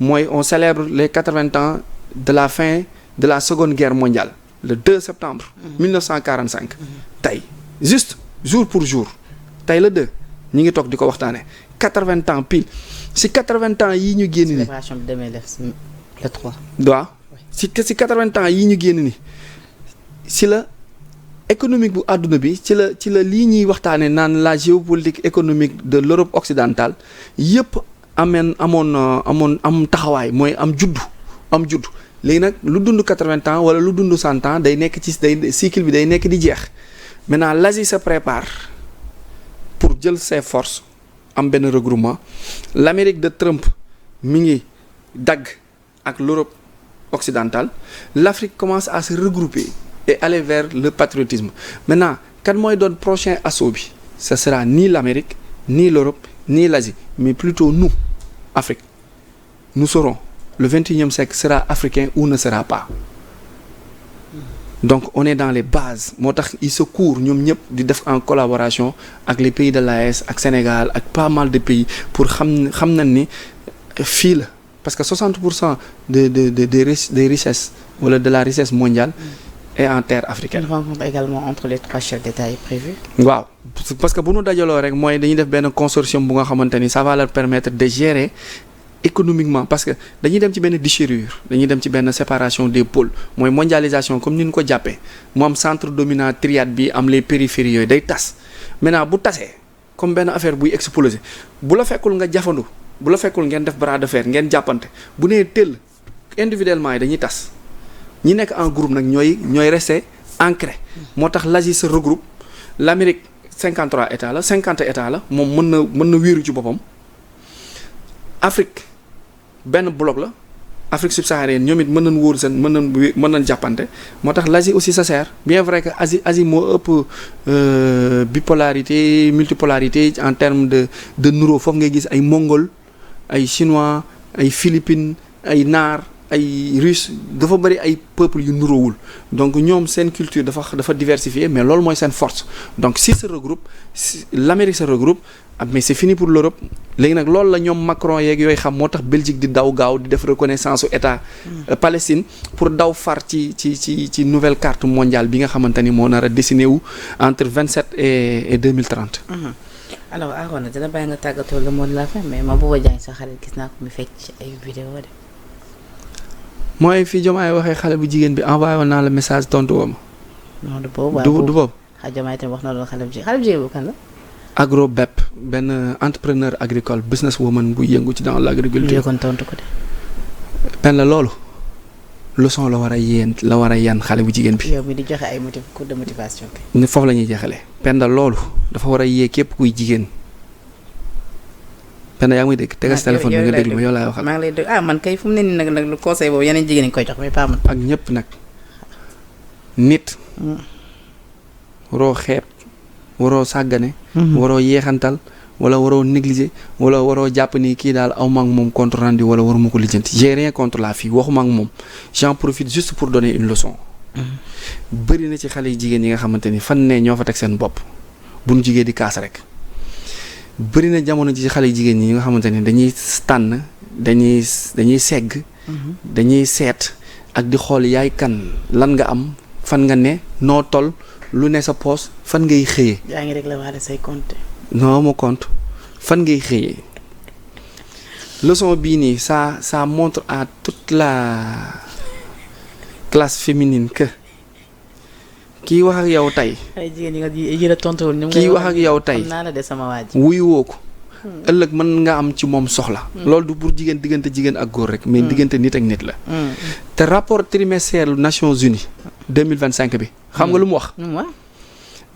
mooy on célèbre les 80 ans de la fin de la Seconde Guerre mondiale le 2 septembre 1945 tey juste jour pour jour tey le 2 ñi ngi toog di ko waxtaane 80 ans pile si 80 ans yii ñu génn ni célébration bi demee le 3 waaw si 80 ans yii ñu génn ni si la économique bu àdduna bi ci la lii ñuy waxtaane naan la géopolitique économique de l'Europe occidentale yëpp am taxawaay mooy am juddu léegi nag lu dund 80 ans wala lu dund 100 ans day nekk ci cycle bi day nekk di jeex maintenant l'Asie se prépare pour jël ses forces am benn regroupement l'Amérique de Trump mi ngi dagg ak l'Europe occidentale l'Afrique commence à se regrouper et aller vers le patriotisme maintenant kan mooy doon prochain assaut bi ce sera ni l'Amérique ni l'Europe ni l'Asie mais plutôt nous Afrique nous serons le 21e siècle sera africain ou ne sera pas donc on est dans les bases moo tax ils se courent ñoom ñëpp di def en collaboration ak les pays de l'AES ak Sénégal ak pas mal de pays pour xam nañ ni fii la parce que 60% des richesses wala de la richesse mondiale est en terre africaine. Une rencontre également entre les 3 chefs d'État est prévue. waaw parce que bu ñu dajaloo rek mooy dañuy def benn consortium bu nga xamante ni ça va leur permettre de gérer économiquement parce que dañuy dem ci benn déchirure dañuy dem ci benn séparation des pôles mooy mondialisation comme ni ñu ko jàppee mu am centre dominant triade bi am les périphéries yooyu day tas maintenant bu tasee comme benn affaire buy exploser bu la fekkul nga jafandu bu la fekkul ngeen def bras de fer ngeen jàppante bu nee tëll individuellement yi dañuy tas ñi nekk en groupe nag ñooy rester ancré moo tax l'Asie se regroupe l'Amérique 53 états la 50 états la moom mën na wéeru ci boppam Afrique benn bloc la Afrique subsaharienne ñoom it mën nañ wóor seen mën nañ jàppante moo tax l'Asie aussi ça sert bien vrai que Asie moo ëpp bipolarité multipolarité en termes de nuro foofu ngay gis ay Mongols ay Chinois ay Philippines ay naar ay russe dafa bëri ay peuples yu nuróowul donc ñoom seen culture dafa diversifiée mais loolu mooy seen force donc si se regroupe l'Amérique se regroupe mais c'est fini pour l'Europe léegi nag loolu la ñoom Macron yeeg yooyu xam moo tax Belgique di daw gaaw di def reconnaissance su état Palestine pour daw far ci nouvelle carte mondiale bi nga xamante ni moo nar a dessiné wu entre 27 et 2030. alors Arona dina bàyyi nga tàggatoo le mot de la fin mais Mabouba Diagne sa xarit gis naa ko mu fekk ci ay vidéo de. mooy fii Diomaye waxee xale bu jigéen bi envoyé woon naa la message tontu woo ma. non du boobu du boobu. Diomaye tamit wax na loolu xale bu jigéen boobu kan la. Agrobep benn entrepreneur agricole business woman bu yëngu ci dans l'agriculture. kon tontu ko de. pen la loolu leçon la war a yan xale bu jigéen bi. yow mi di joxe ay cours de motivation. ni foofu la ñuy jeexalee. pen la loolu dafa war a yee képp kuy jigéen. Penda yaa ngi may dégg tegal sa téléphone bi nga déglu ma yow laay waxal. maa ngi lay dégg man kay fu mu ne nii nag lu conseil boobu yeneen jigéen ñi koy jox mais pas man. ak ñëpp nag nit. waroo xeeb waroo sàggane. waroo yeexantal wala waroo négliger wala waroo jàpp ni kii daal aw ma ak moom compte rendu wala waruma ko lijjanti j'ai rien contre la fille waxuma ak moom j'en profite juste pour donner une leçon. bëri na ci xale yu jigéen yi nga xamante ni fan ne ñoo fa teg seen bopp bu nu jigéen di kaas rek. bëri na jamono ci xale yu jigéen ñi nga xamante ne dañuy tànn dañuy segg. dañuy seet ak di xool yaay kan lan nga am fan nga ne noo toll lu ne sa poos fan ngay xëyee. yaa ngi rek la wax say compte. non ma compte fan ngay xëyee leçon bii nii ça montre à toute la classe féminine que kii wax ak yow tey. ay jigéen ñi nga jël tontuwul ñu kii wax ak yow tey naa la de sama waa ji wuyu woo ko. ëllëg mën nga am ci moom soxla. loolu du pour diggante jigéen ak góor rek. mais diggante nit ak nit la. te rapport trimestriel Nations Unies 2025 bi. xam nga lu mu wax.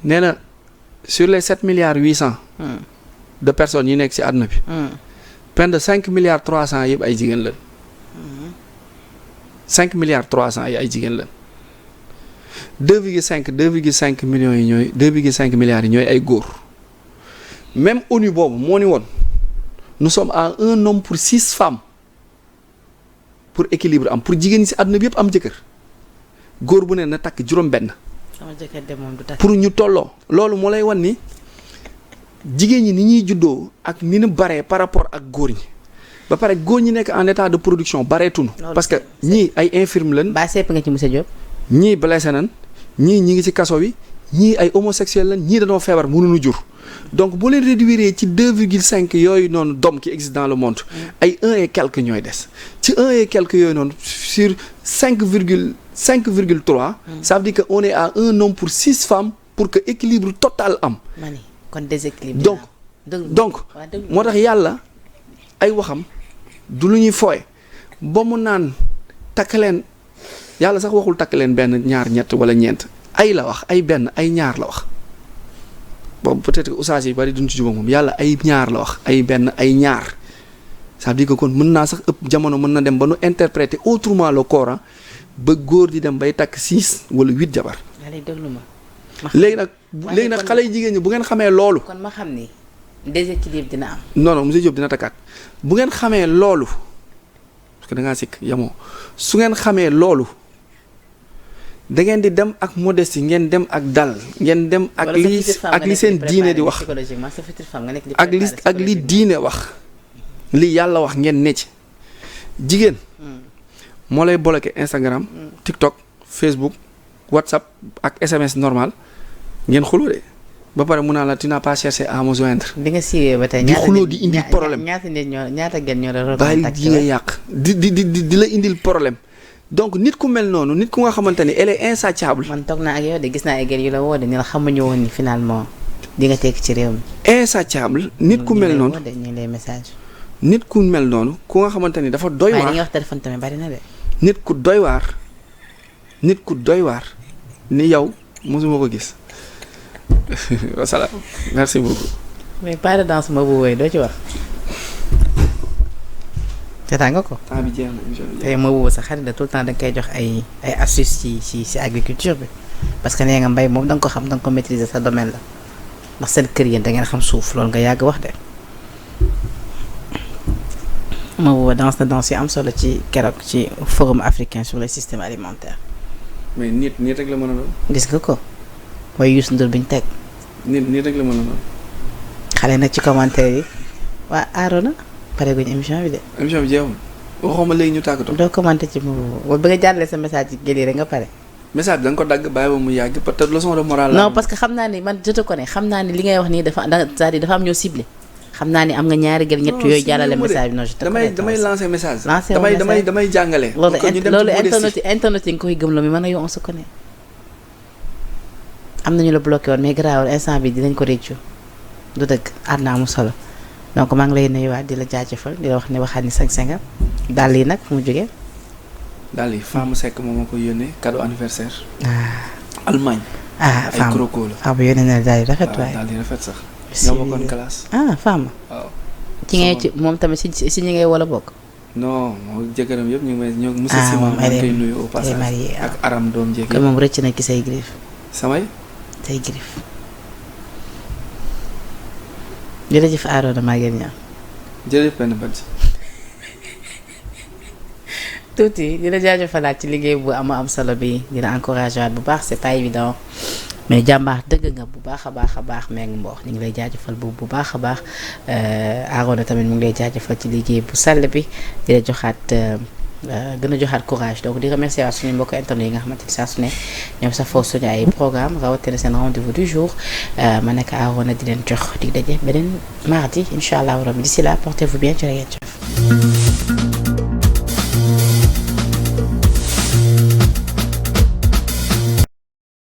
nee na sur les 7 milliards 800. de personnes yi nekk ci àdduna bi. près de 5 milliards 300 yëpp ay jigéen lañ. 5 milliards 300 yi ay jigéen lañ. 2,5 millions yi ñooy 2,5 milliards yi ñooy ay góor. même ONU boobu moo ni woon nous sommes à 1 homme pour 6 femmes pour équilibre am pour jigéen ñi ci àdduna bi yëpp am jëkkër góor bu ne na takk juróom-benn. sama jëkkër de moom du takk. pour ñu tolloo loolu moo lay wan ni jigéen ñi ni ñuy juddoo ak ni ñu baree par rapport ak góor ñi ba pare góor ñi nekk en état de production bareetunu parce que ñii ay infirme lañ. ba sepp nga ci monsieur Diop. ñii blessé nañ ñii ñi ngi ci kaso bi ñii ay homosexuels lañ ñii dañoo feebar mënuñu jur. donc boo leen réduire ci 2,5 yooyu noonu doom qui existe dans le monde. ay 1 et quelques ñooy des ci 1 et quelques yooyu noonu sur 5,3. ça veut dire que on est à 1 homme pour 6 femmes pour que équilibre total am. mani kon déséquilibre. donc moo tax yàlla ay waxam du lu ñuy fooye ba mu naan takk leen yàlla sax waxul takk leen benn ñaar ñett wala ñeent ay la wax ay benn ay ñaar la wax. boobu peut-être que oustaz yi bari duñ ci jubóo moom yàlla ay ñaar la wax ay benn ay ñaar ça veut dire que kon mën naa sax ëpp jamono mën na dem ba nu interpréter autrement le Coran ba góor di dem bay takk 6 wala 8 jabar. léegi nag xale yu jigéen ñi bu ngeen xamee loolu. kon ma xam ni déséquilibre dina am. non monsieur Diop dina takkaat bu ngeen xamee loolu parce que da ngaa sikk yamoo su ngeen xamee loolu. da ngeen di dem ak modestie ngeen dem ak dal ngeen dem ak li seen diine di wax ak li diine wax li yàlla wax ngeen ne ci jigéen moo lay bloqué Instagram TikTok Facebook WhatsApp ak SMS normal ngeen xuloo de ba pare mun naa la tu n'as pas cherché à me joindre. bi nga siiwee ba tey di xuloo di indil problème ñaata gen ñoo la bàyyi yi nga yàq di la indil problème. donc nit ku mel noonu nit ku nga xamante ni elle est insatiable. man toog naa ak yow de gis naa ay gel yu la woo de ni la xamuñu woon ni finalement di nga tekki ci réew mi. insatiable nit ku mel noonu ñu ngi lay message. nit ku mel noonu ku nga xamante ni dafa doy waar. waaye li nga wax téléphone tamit bari na de. nit ku doy waar ni yow mosuma ko gis wasalaam merci beaucoup. mais pas de danse ma bu wéy doo ci wax. jotaa nga ko. temps bi jeex na incha allah. tey ma woo sa xarit la tout le temps da nga koy jox ay astuces ci agriculture bi parce que nee nga mbay moom da nga ko xam da nga ko maîtriser sa domaine la ndax seen kër yéen da ngeen xam suuf loolu nga yàgg wax de. ma woo danse na danse yu am solo ci keroog ci forum africain sur le système alimentaire. mais nit rek la mën a doon. gis nga ko mooy Youssou Ndour bi ñu teg. nit rek la mën a doon. xale nag ci commentaire yi waa Arona. pare guñ émission bi de. émission bi jeexul waxuma léegi ñu tàggatoo. doo commenté ci moom wala ba nga jàllale sa message ci gëli rek nga pare. message bi da nga ko dagg bàyyi ba mu yàgg peut-être leçon de morale la. non parce que xam naa ni man je te connais xam naa ni li ngay wax nii c'est-à-dire dafa am ñoo ciblé xam naa ni am nga ñaari gël ñett yooyu jàllale message bi non je te connais. damay lancer message. damay jàngale. loolu internet yi nga koy gëm la mi mën a yow on se connaît. am nañu la bloqué woon mais garaawul instant bi dinañ ko réccu du dëgg aar naa mu solo donc maa ngi lay nuyuwaat di la jaajëfal di la wax ne waxaat ni 5-5 daal yi nag fu mu jógee. daal yi Femme Seck moom moo ko yónnee cadeau anniversaire. Allemagne. Femme ay croco la. Femme yónnee na daal di rafet waaye. daal di rafet sax. ñoo bokkoon classe. Femme. waaw. ci ngay ci moom tamit si ñi ngay wala bokk. non moom jëkkëram yëpp ñu ngi may ñoo monsieur Simon maa ngi koy nuyu au passage ak Aram doom jéeg. kon moom rëcc na ci say griffe. samay. say griffe. jërëjëf Arona Maguette Niang. jërëjëf benn bët. tuuti di la jaajëfalaat ci liggéey bu am solo bi di la encouragé waat bu baax c'est pas évident mais jàmbaar dëgg nga bu baax a baax Mbengue Mbokh ñu ngi lay jaajëfal bu baax a baax Arona tamit mu ngi lay jaajëfal ci liggéey bu sell bi di la joxaat gën a joxaat courage donc di remercier waat suñu mbokk internet yi nga xamante ni saa su ne ñoom sax foofu suñu ay programme rawatina seen rendez-vous du jour ma nekk Arona di leen jox di daje beneen mardi incha allah rabbi d'ici là portez-vous bien ci la ngeen jëf